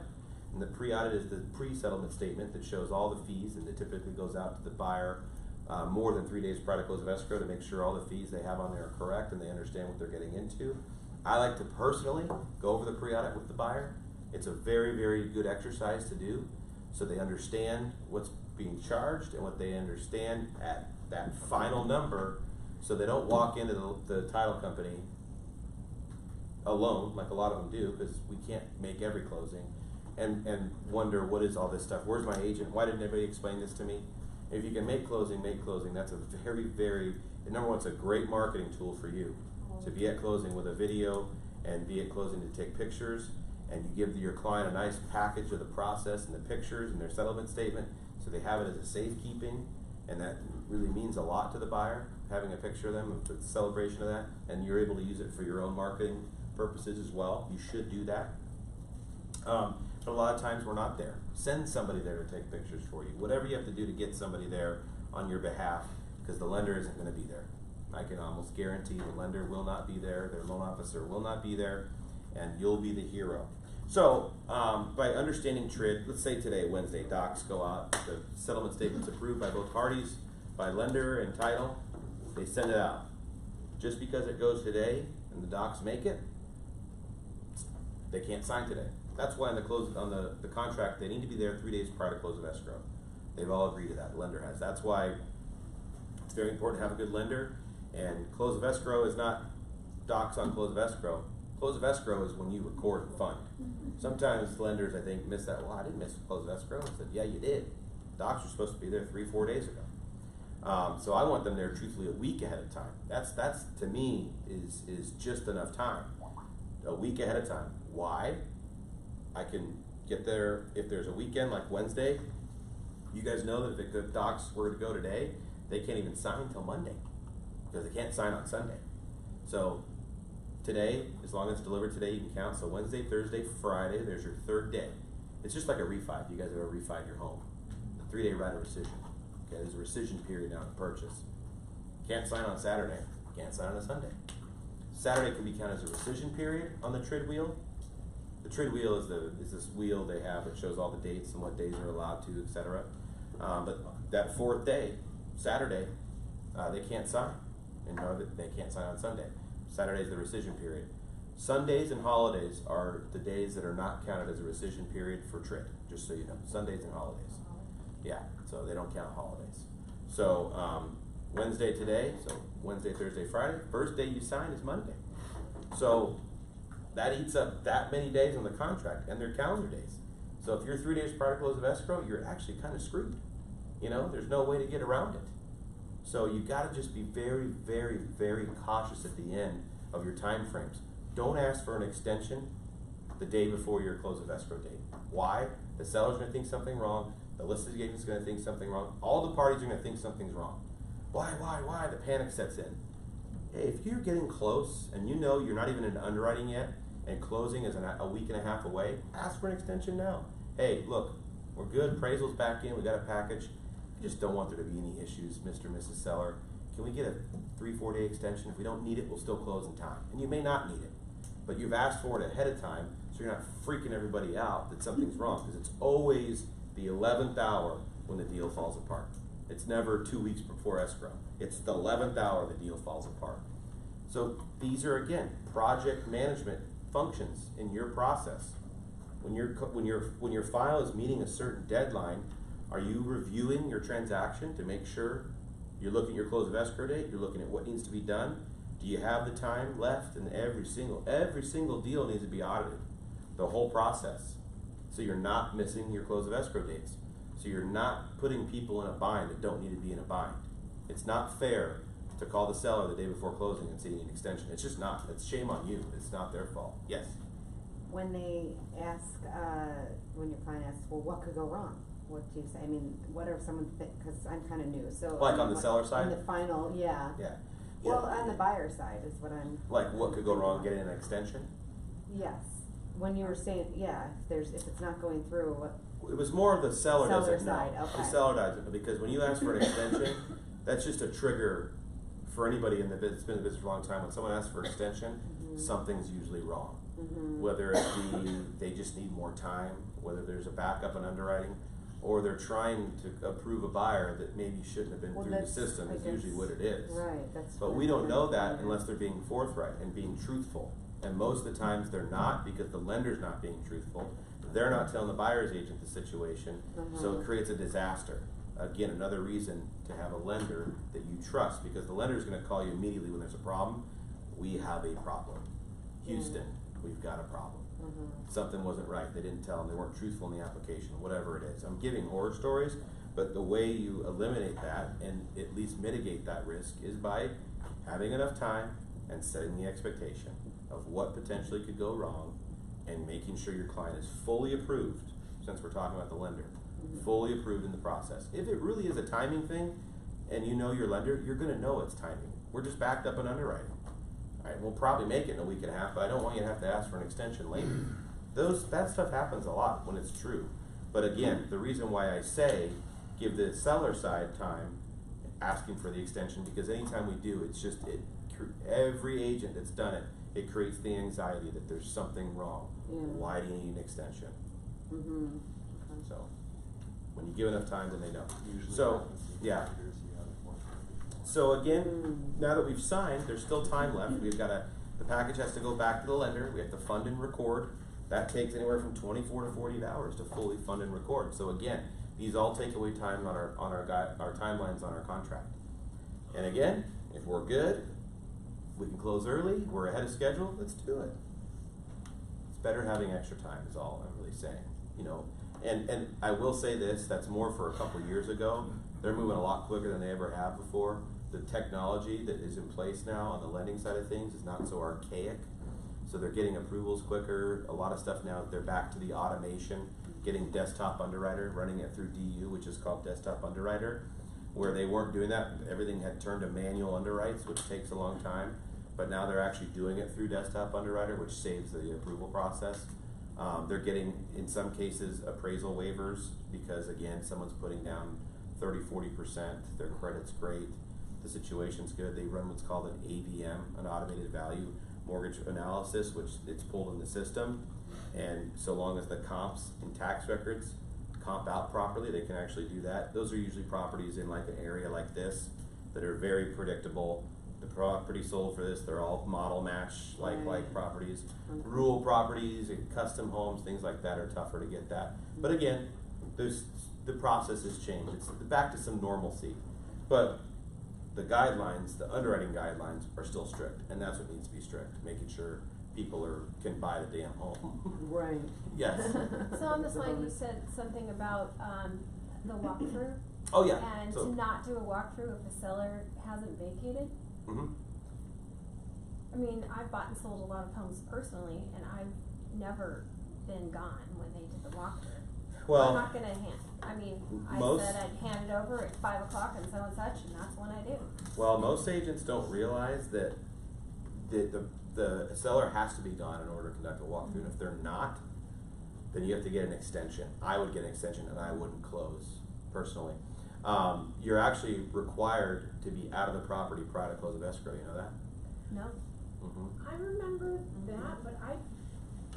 And the pre-audit is the pre-settlement statement that shows all the fees, and it typically goes out to the buyer more than 3 days prior to close of escrow to make sure all the fees they have on there are correct and they understand what they're getting into. I like to personally go over the pre-audit with the buyer. It's a very, very good exercise to do, so they understand what's being charged and what they understand at that final number, so they don't walk into the title company alone, like a lot of them do, because we can't make every closing, and wonder, what is all this stuff? Where's my agent? Why didn't anybody explain this to me? If you can make closing, make closing. That's a very, very, number one, it's a great marketing tool for you to be at closing with a video and be at closing to take pictures, and you give your client a nice package of the process and the pictures and their settlement statement, so they have it as a safekeeping, and that really means a lot to the buyer, having a picture of them, a celebration of that, and you're able to use it for your own marketing purposes as well. You should do that. But a lot of times we're not there. Send somebody there to take pictures for you. Whatever you have to do to get somebody there on your behalf, because the lender isn't going to be there. I can almost guarantee the lender will not be there, their loan officer will not be there, and you'll be the hero. So, by understanding TRID, let's say today, Wednesday, docs go out, the settlement statement's approved by both parties, by lender and title, they send it out. Just because it goes today and the docs make it, they can't sign today. That's why on the contract, they need to be there 3 days prior to close of escrow. They've all agreed to that, the lender has. That's why it's very important to have a good lender, and close of escrow is not docs on close of escrow. Close of escrow is when you record and fund. Sometimes lenders, I think, miss that. Well, I didn't miss close of escrow. I said, yeah, you did. Docs are supposed to be there 3-4 days ago. So I want them there truthfully a week ahead of time. That's to me is just enough time. A week ahead of time. Why? I can get there if there's a weekend like Wednesday. You guys know that if the docs were to go today, they can't even sign until Monday because they can't sign on Sunday. So today, as long as it's delivered today, you can count. So Wednesday, Thursday, Friday, there's your third day. It's just like a refi. If you guys have ever refied your home, a 3-day right of rescission. Okay, there's a rescission period on the purchase. Can't sign on Saturday. Can't sign on a Sunday. Saturday can be counted as a rescission period on the TRID wheel. The TRID wheel is this wheel they have that shows all the dates and what days are allowed to, etc. But that fourth day, Saturday, they can't sign, and they can't sign on Sunday. Saturday is the rescission period. Sundays and holidays are the days that are not counted as a rescission period for TRID, just so you know. Sundays and holidays. Yeah, so they don't count holidays. So Wednesday today, so Wednesday, Thursday, Friday, first day you sign is Monday. So that eats up that many days on the contract, and they're calendar days. So if you're 3 days prior to close of escrow, you're actually kind of screwed. You know, there's no way to get around it. So you got to just be very, very, very cautious at the end of your time frames. Don't ask for an extension the day before your close of escrow date. Why? The seller's going to think something wrong. The listed agent's going to think something wrong. All the parties are going to think something's wrong. Why? The panic sets in. Hey, if you're getting close and you know you're not even into underwriting yet and closing is a week and a half away, ask for an extension now. Hey, look, we're good. Appraisal's back in. We got a package. I just don't want there to be any issues, Mr. and Mrs. Seller. Can we get a 3-4 day extension? If we don't need it, we'll still close in time. And you may not need it, but you've asked for it ahead of time, so you're not freaking everybody out that something's wrong, because it's always the 11th hour when the deal falls apart. It's never 2 weeks before escrow. It's the 11th hour the deal falls apart. So these are, again, project management functions in your process. When your file is meeting a certain deadline, are you reviewing your transaction to make sure you're looking at your close of escrow date, you're looking at what needs to be done? Do you have the time left? And every single deal needs to be audited, the whole process. So you're not missing your close of escrow dates. So you're not putting people in a bind that don't need to be in a bind. It's not fair to call the seller the day before closing and say you need an extension. It's just not. It's shame on you. It's not their fault. Yes? When they ask, when your client asks, well, what could go wrong? What do you say? I mean, what if someone because I'm kind of new, so. Like on the seller side? In the final, yeah. Yeah. Well, on the buyer side is what I'm. Like what could go wrong getting an extension? Yes. When you were saying, yeah, if it's not going through, what? It was more of the seller doesn't side, know. okay. The seller doesn't, because when you ask for an extension, that's just a trigger for anybody in the business, been in the business for a long time. When someone asks for an extension, something's usually wrong. Whether it be they just need more time, whether there's a backup in underwriting, or they're trying to approve a buyer that maybe shouldn't have been through the system is usually what it is. Right, that's. But we don't know that unless they're being forthright and being truthful. And most of the times they're not, because the lender's not being truthful. They're not telling the buyer's agent the situation, so it creates a disaster. Again, another reason to have a lender that you trust, because the lender's going to call you immediately when there's a problem. We have a problem. Houston, we've got a problem. Something wasn't right. They didn't tell them. They weren't truthful in the application, whatever it is. I'm giving horror stories, but the way you eliminate that and at least mitigate that risk is by having enough time and setting the expectation of what potentially could go wrong and making sure your client is fully approved, since we're talking about the lender, fully approved in the process. If it really is a timing thing and you know your lender, you're going to know it's timing. We're just backed up in underwriting. All right, we'll probably make it in a week and a half, but I don't want you to have to ask for an extension later. That stuff happens a lot when it's true. But again, the reason why I say give the seller side time asking for the extension, because anytime we do, it's just, every agent that's done it, it creates the anxiety that there's something wrong. Yeah. Why do you need an extension? Mm-hmm. So, when you give enough time, then they know. Usually So, happens with yeah. computers, you have more time. So again, now that we've signed, there's still time left. We've got the package has to go back to the lender. We have to fund and record. That takes anywhere from 24 to 48 hours to fully fund and record. So again, these all take away time on our timelines on our contract. And again, if we're good, we can close early. We're ahead of schedule. Let's do it. It's better having extra time. Is all I'm really saying. You know, and I will say this. That's more for a couple years ago. They're moving a lot quicker than they ever have before. The technology that is in place now on the lending side of things is not so archaic. So they're getting approvals quicker. A lot of stuff now, they're back to the automation, getting desktop underwriter, running it through DU, which is called desktop underwriter, where they weren't doing that. Everything had turned to manual underwrites, which takes a long time. But now they're actually doing it through desktop underwriter, which saves the approval process. They're getting, in some cases, appraisal waivers because, again, someone's putting down 30–40%. Their credit's great. The situation's good. They run what's called an AVM, an automated value mortgage analysis, which it's pulled in the system. And so long as the comps in tax records comp out properly, they can actually do that. Those are usually properties in like an area like this that are very predictable. The property sold for this, they're all model match like properties. Rural properties and custom homes, things like that are tougher to get that. But again, the process has changed. It's back to some normalcy. But the guidelines, the underwriting guidelines are still strict, and that's what needs to be strict, making sure people can buy the damn home. Right. Yes. So on this line, you said something about the walkthrough. Oh yeah. And So, to not do a walkthrough if the seller hasn't vacated. mhm. I mean, I've bought and sold a lot of homes personally, and I've never been gone when they did the walkthrough. Well, I'm not gonna I mean, I most- said I'd hand it over at 5 o'clock and so and such, and that's when I do. Well, most agents don't realize that the seller has to be gone in order to conduct a walkthrough, and if they're not, then you have to get an extension. I would get an extension, and I wouldn't close, personally. You're actually required to be out of the property prior to close of escrow, you know that? No. Mm-hmm. I remember that, but I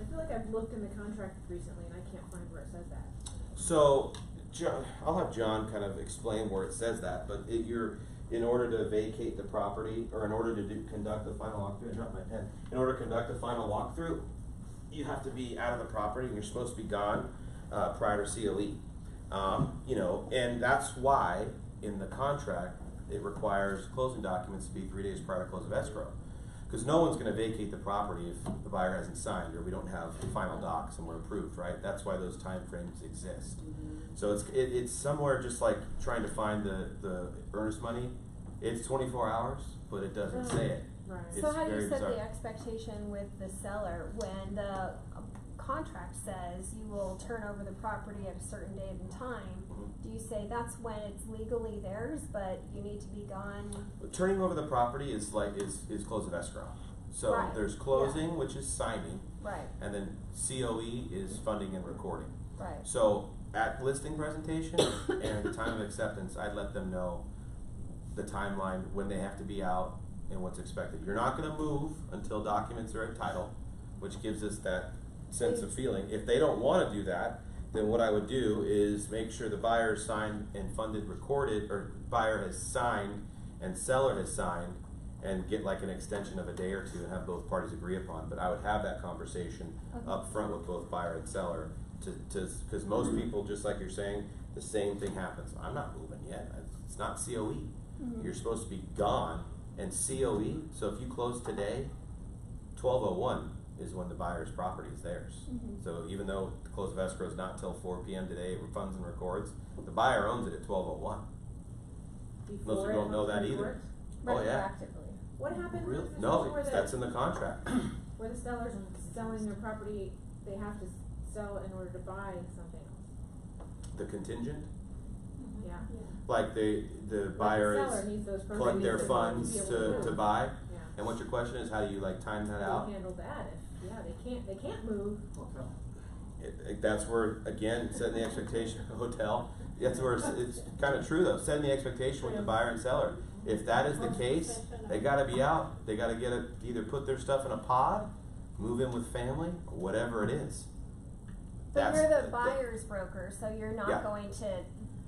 feel like I've looked in the contract recently and I can't find where it says that. So, I'll have John kind of explain where it says that, but in order to vacate the property, or in order to conduct the final walkthrough, I dropped my pen. In order to conduct the final walkthrough, you have to be out of the property, and you're supposed to be gone prior to COE. You know, and that's why in the contract it requires closing documents to be 3 days prior to close of escrow. Because no one's going to vacate the property if the buyer hasn't signed or we don't have final docs and we're approved, right? That's why those time frames exist. Mm-hmm. So it's somewhere just like trying to find the earnest money. It's 24 hours, but it doesn't say it. Right. It's So how do you very set bizarre. the expectation with the seller when the contract says you will turn over the property at a certain date and time? Mhm. Do you say that's when it's legally theirs, but you need to be gone? Turning over the property is close of escrow. So Right. there's closing, which is signing, Right, and then COE is funding and recording. right. So at listing presentation and the time of acceptance, I'd let them know the timeline, when they have to be out and what's expected. You're not gonna move until documents are in title, which gives us that sense of feeling. If they don't wanna do that, then what I would do is make sure the buyer signed and funded recorded, or buyer has signed and seller has signed, and get like an extension of a day or two and have both parties agree upon. But I would have that conversation Okay. up front with both buyer and seller because most people, just like you're saying, the same thing happens. I'm not moving yet. It's not COE. Mhm. You're supposed to be gone, and COE, so if you close today, 12/01 is when the buyer's property is theirs. Mhm. So even though the close of escrow is not till 4 p.m. today, it funds and records, the buyer owns it at 12/01. Most Before people it don't know that either. records? Oh, yeah. Retroactively. What happens Really? with the No, situation where that's in the contract. where the seller's selling their property, they have to sell in order to buy something else? The contingent, Yeah. like the buyer Like the seller is needs those collect proceeds their in order funds be able to to move. buy. Yeah. And what's your question is, how do you like time that How out? do you handle that if, yeah, they can't move? That's where, again, setting the expectation, hotel, That's where it's kind of true though, setting the expectation with the buyer and seller. If that is the case, they gotta be out, they gotta either put their stuff in a pod, move in with family, or whatever it is. But That's you're the buyer's broker, so you're not Yeah. going to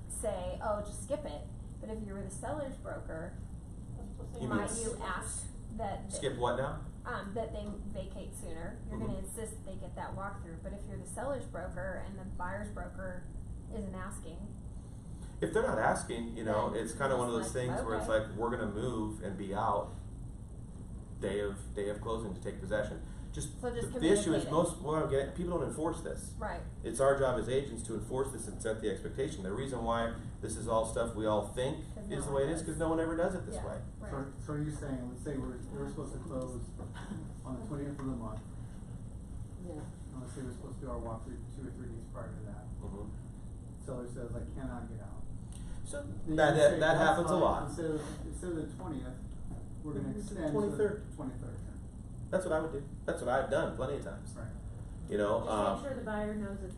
say, oh, just skip it. But if you were the seller's broker, You might mean you ask that skip what now? that they vacate sooner? You're Mhm. gonna insist that they get that walkthrough. But if you're the seller's broker and the buyer's broker isn't asking, If they're not asking, you know, it's kind of one of those Like, things where it's okay. like, we're gonna move and be out day of closing to take possession. So just The issue is communicate it. people don't enforce this. right? It's our job as agents to enforce this and set the expectation. The reason why this is all stuff we all think 'Cause is no the way it one is, does. because no one ever does it this Yeah. way. Right. So you're saying, let's say we're supposed to close on the 20th of the month, Yeah. and let's say we're supposed to do our walkthrough 2 or 3 days prior to that. Mhm. Seller says, I cannot get out. So Then that you say, that "That's happens a fine. lot. Instead of the 20th, we're gonna Mhm. extend to 23rd. the 23rd. That's what I would do. That's what I've done plenty of times. Right. You know. Just make sure the buyer knows that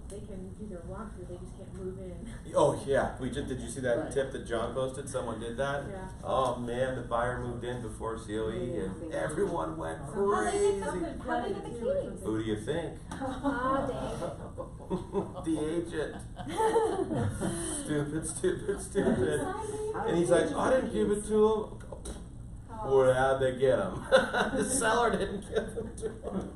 they can do their walkthrough, they just can't move in. Oh yeah, did you see that Right. tip that John posted? Someone did that. Yeah. Oh man, the buyer moved in before COE and Yeah. everyone went How they crazy. get how they get the keys? Who do you think? Ah, dang. The agent. Stupid. How And did he's the like, agent I didn't give it to him. Or how'd they get him? The seller didn't give them to him.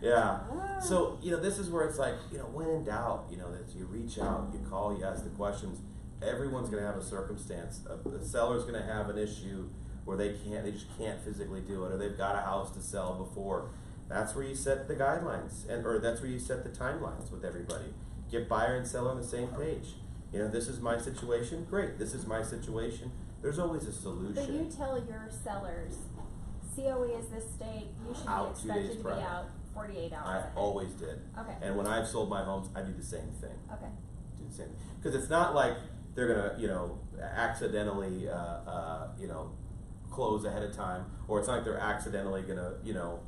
Yeah. So, you know, this is where it's like, you know, when in doubt, you know, that you reach out, you call, you ask the questions. Everyone's gonna have a circumstance. The seller's gonna have an issue where they just can't physically do it, or they've got a house to sell before. That's where you set the guidelines, or that's where you set the timelines with everybody. Get buyer and seller on the same page. You know, this is my situation, great, this is my situation. There's always a solution. But you tell your sellers, COE is this date, you should Out 2 be days expected to be prior. out 48 hours I ahead. always did. Okay. And when I've sold my homes, I do the same thing. Okay. Do the same thing. Because it's not like they're gonna, you know, accidentally, you know, close ahead of time, or it's not like they're accidentally gonna, you know,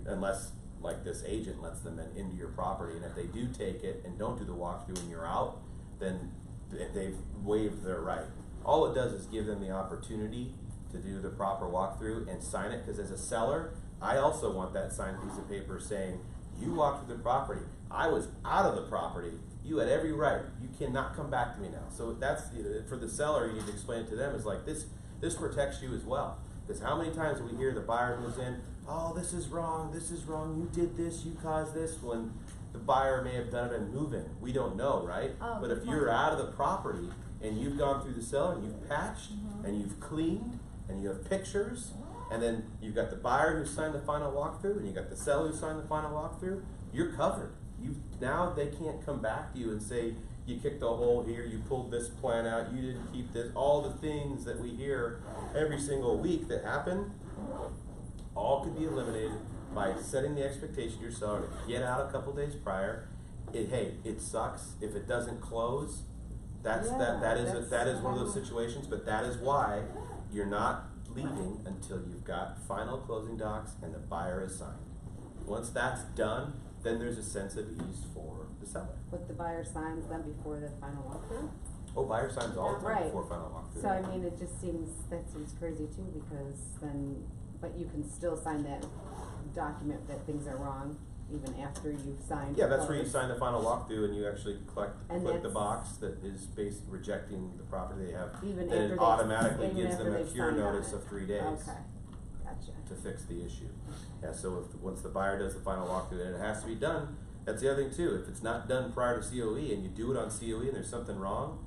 unless like this agent lets them into your property, and if they do take it and don't do the walkthrough and you're out, then they've waived their right. All it does is give them the opportunity to do the proper walkthrough and sign it, because as a seller, I also want that signed piece of paper saying, you walked through the property, I was out of the property, you had every right, you cannot come back to me now. So that's, for the seller, you need to explain it to them, is like, this protects you as well. Because how many times do we hear the buyer moves in, oh, this is wrong, you did this, you caused this, when the buyer may have done it in move-in. We don't know, right? Oh, but good if you're point. out of the property and you've gone through the seller and you've patched and you've cleaned and you have pictures, and then you've got the buyer who signed the final walkthrough and you got the seller who signed the final walkthrough, you're covered. Now they can't come back to you and say, you kicked a hole here, you pulled this plan out, you didn't keep this, all the things that we hear every single week that happen, all could be eliminated by setting the expectation to your seller to get out a couple days prior. Hey, it sucks if it doesn't close. That is one of those situations, but that is why you're not leaving until you've got final closing docs and the buyer is signed. Once that's done, then there's a sense of ease for the seller. But the buyer signs them before the final walkthrough? Oh, buyer signs all the time Right. before final walkthrough. So I mean, it just seems crazy too, because then, but you can still sign that document that things are wrong even after you've signed. Yeah, that's where you close. sign the final walkthrough and you actually click And the that's- box that is rejecting the property they have. Even Then after it they've- automatically even gives after them a they've cure signed on notice it. of 3 days Okay, gotcha. to fix the issue. Yeah, so once the buyer does the final walkthrough, and it has to be done, that's the other thing too. If it's not done prior to COE and you do it on COE and there's something wrong,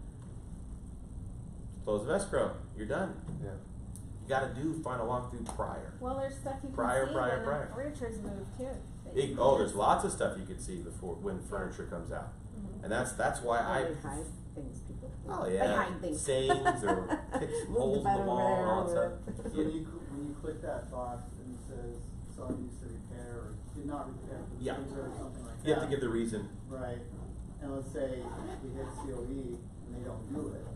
close of escrow, you're done. Yeah. You gotta do final walkthrough prior. Well, there's stuff you can Prior, see prior, when prior. the furniture's moved too. that you can There's just- lots of stuff you can see before, when furniture comes out. Mhm. And that's why Or I. they hide things, people. Oh They yeah, hide things. stains or picks Move holes in bed the over wall there, and all that over stuff. So when you click that box and it says seller needs to repair or did not repair the Yeah. freezer or something like that. You have to give the reason. Right, and let's say we hit COE and they don't do it,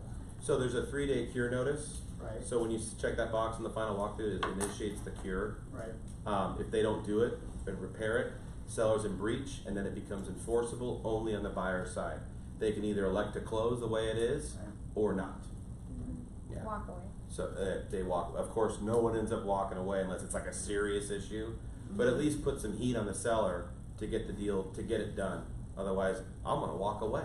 So there's a 3-day cure notice. right? So when you check that box in the final walkthrough, it initiates the cure. Right, If they don't do it and repair it, seller's in breach, and then it becomes enforceable only on the buyer's side. they can either elect to close the way it is or not. Yeah. Walk away. So they walk. Of course, no one ends up walking away unless it's like a serious issue. But at least put some heat on the seller to get the deal, to get it done. Otherwise, I'm gonna walk away.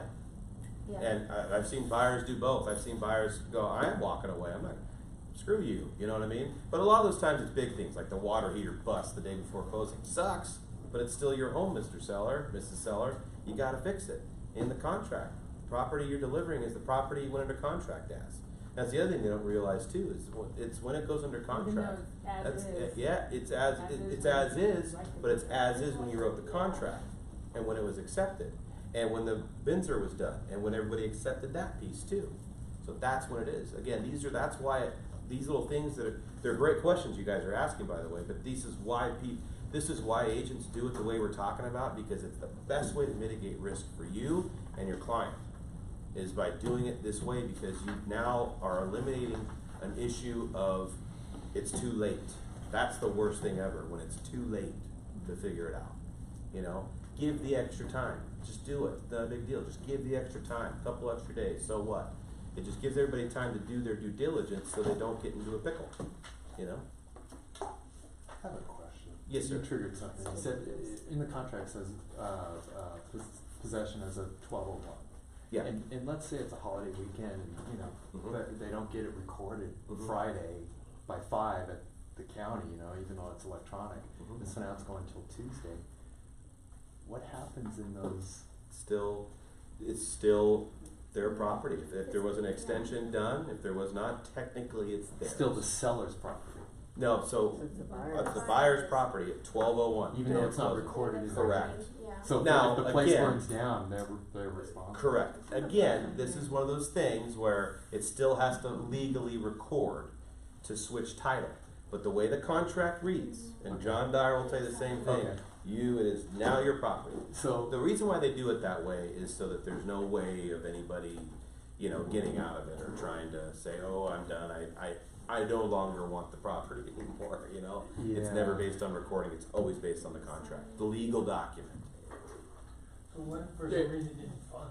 Yeah. And I've seen buyers do both. I've seen buyers go, I am walking away. I'm like, screw you. You know what I mean? But a lot of those times it's big things, like the water heater busts the day before closing. Sucks, but it's still your home, Mr. Seller, Mrs. Seller. You gotta fix it in the contract. The property you're delivering is the property you went under contract as. That's the other thing they don't realize too, is it's when it goes under contract. Yeah, it's as is, but it's as is when you wrote the contract and when it was accepted. And when the Binzer was done, and when everybody accepted that piece too. So that's when it is. Again, that's why these little things they're great questions you guys are asking, by the way, but this is why agents do it the way we're talking about, because it's the best way to mitigate risk for you and your client, is by doing it this way, because you now are eliminating an issue of it's too late. That's the worst thing ever, when it's too late to figure it out. You know, give the extra time. Just do it. Not a big deal. Just give the extra time, a couple extra days. So what? It just gives everybody time to do their due diligence so they don't get into a pickle. You know? I have a question. Yes, sir. You triggered something. You said in the contract says possession as a 12:01. Yeah. And let's say it's a holiday weekend, and but they don't get it recorded Friday by 5 at the county, even though it's electronic. And so now it's going till Tuesday. What happens in those? It's still their property. If there was an extension done, if there was not, technically it's theirs. Still the seller's property. No, so It's the the buyer's property at 12:01. Even though it's not recorded as Correct. So Now, if the place again, burns down, they're responsible. Correct. Again, this is one of those things where it still has to legally record to switch title. But the way the contract reads, and John Dyer will tell you the same thing, Okay. it is now your property. So The reason why they do it that way is so that there's no way of anybody, getting out of it or trying to say, oh, I'm done. I no longer want the property anymore, It's never Yeah. based on recording. It's always based on the contract, the legal document. So what if for some reason it didn't fund?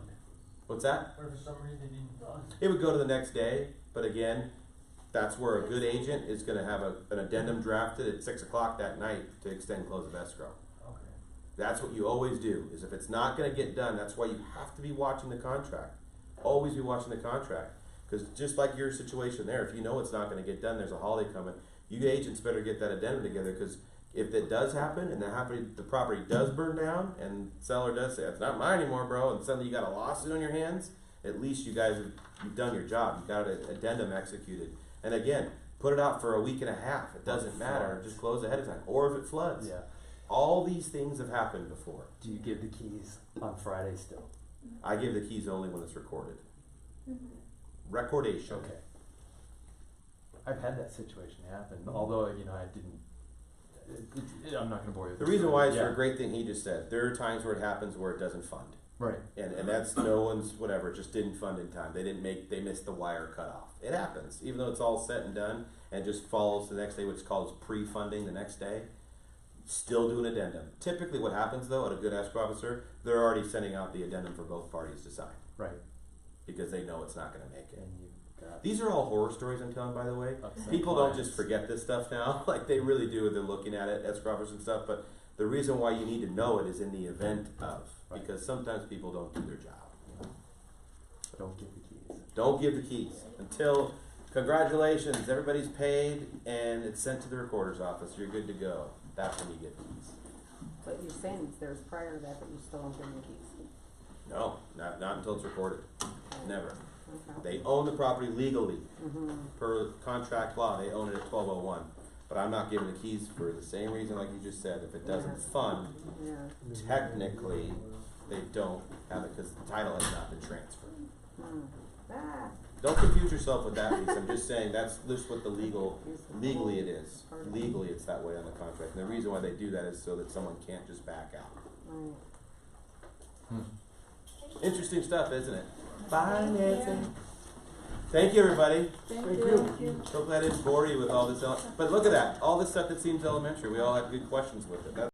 What's that? What if for some reason it didn't fund? It would go to the next day, but again, that's where a good agent is gonna have an addendum drafted at 6 o'clock that night to extend close of escrow. Okay. That's what you always do, is if it's not gonna get done, that's why you have to be watching the contract. Always be watching the contract. Cause just like your situation there, if you know it's not gonna get done, there's a holiday coming, you agents better get that addendum together, cause if that does happen and the property does burn down and seller does say, it's not mine anymore, bro, and suddenly you got a lawsuit on your hands, at least you've done your job. You got an addendum executed. And again, put it out for a week and a half. It doesn't matter. Just close ahead of time. Or if it floods. yeah. All these things have happened before. Do you give the keys on Friday still? I give the keys only when it's recorded. Recordation. Okay. I've had that situation happen, although I didn't. I'm not going to bore you with The this reason story. why is for a great thing he just said. There are times where it happens where it doesn't fund. Right. And that's no one's whatever, it just didn't fund in time. They missed the wire cutoff. It happens. Even though it's all set and done and it just follows the next day, which is called pre-funding the next day, still do an addendum. Typically what happens though at a good escrow officer, they're already sending out the addendum for both parties to sign. Right. Because they know it's not gonna make it. And you got These are all horror stories I'm telling, by the way. upset People don't clients. just forget this stuff now. Like they really do. They're looking at it, escrow officers and stuff. But the reason why you need to know it is in the event of, because sometimes people don't do their job. Don't give the keys. Don't give the keys until, congratulations, everybody's paid and it's sent to the recorder's office. You're good to go. That's when you get the keys. But you're saying there's prior to that, but you still don't give them the keys. No, not until it's recorded. Never. Okay. They own the property legally. Mm-hmm. Per contract law, they own it at 12:01. But I'm not giving the keys for the same reason like you just said. If it doesn't fund, Yeah. technically, they don't have it because the title has not been transferred. Ah. Don't confuse yourself with that piece. I'm just saying that's just what legally it is. Legally it's that way on the contract. And the reason why they do that is so that someone can't just back out. Right. Interesting stuff, isn't it? Financing. Thank you, everybody. Thank you. So glad I didn't bore you with all this. But look at that. All this stuff that seems elementary. We all had good questions with it.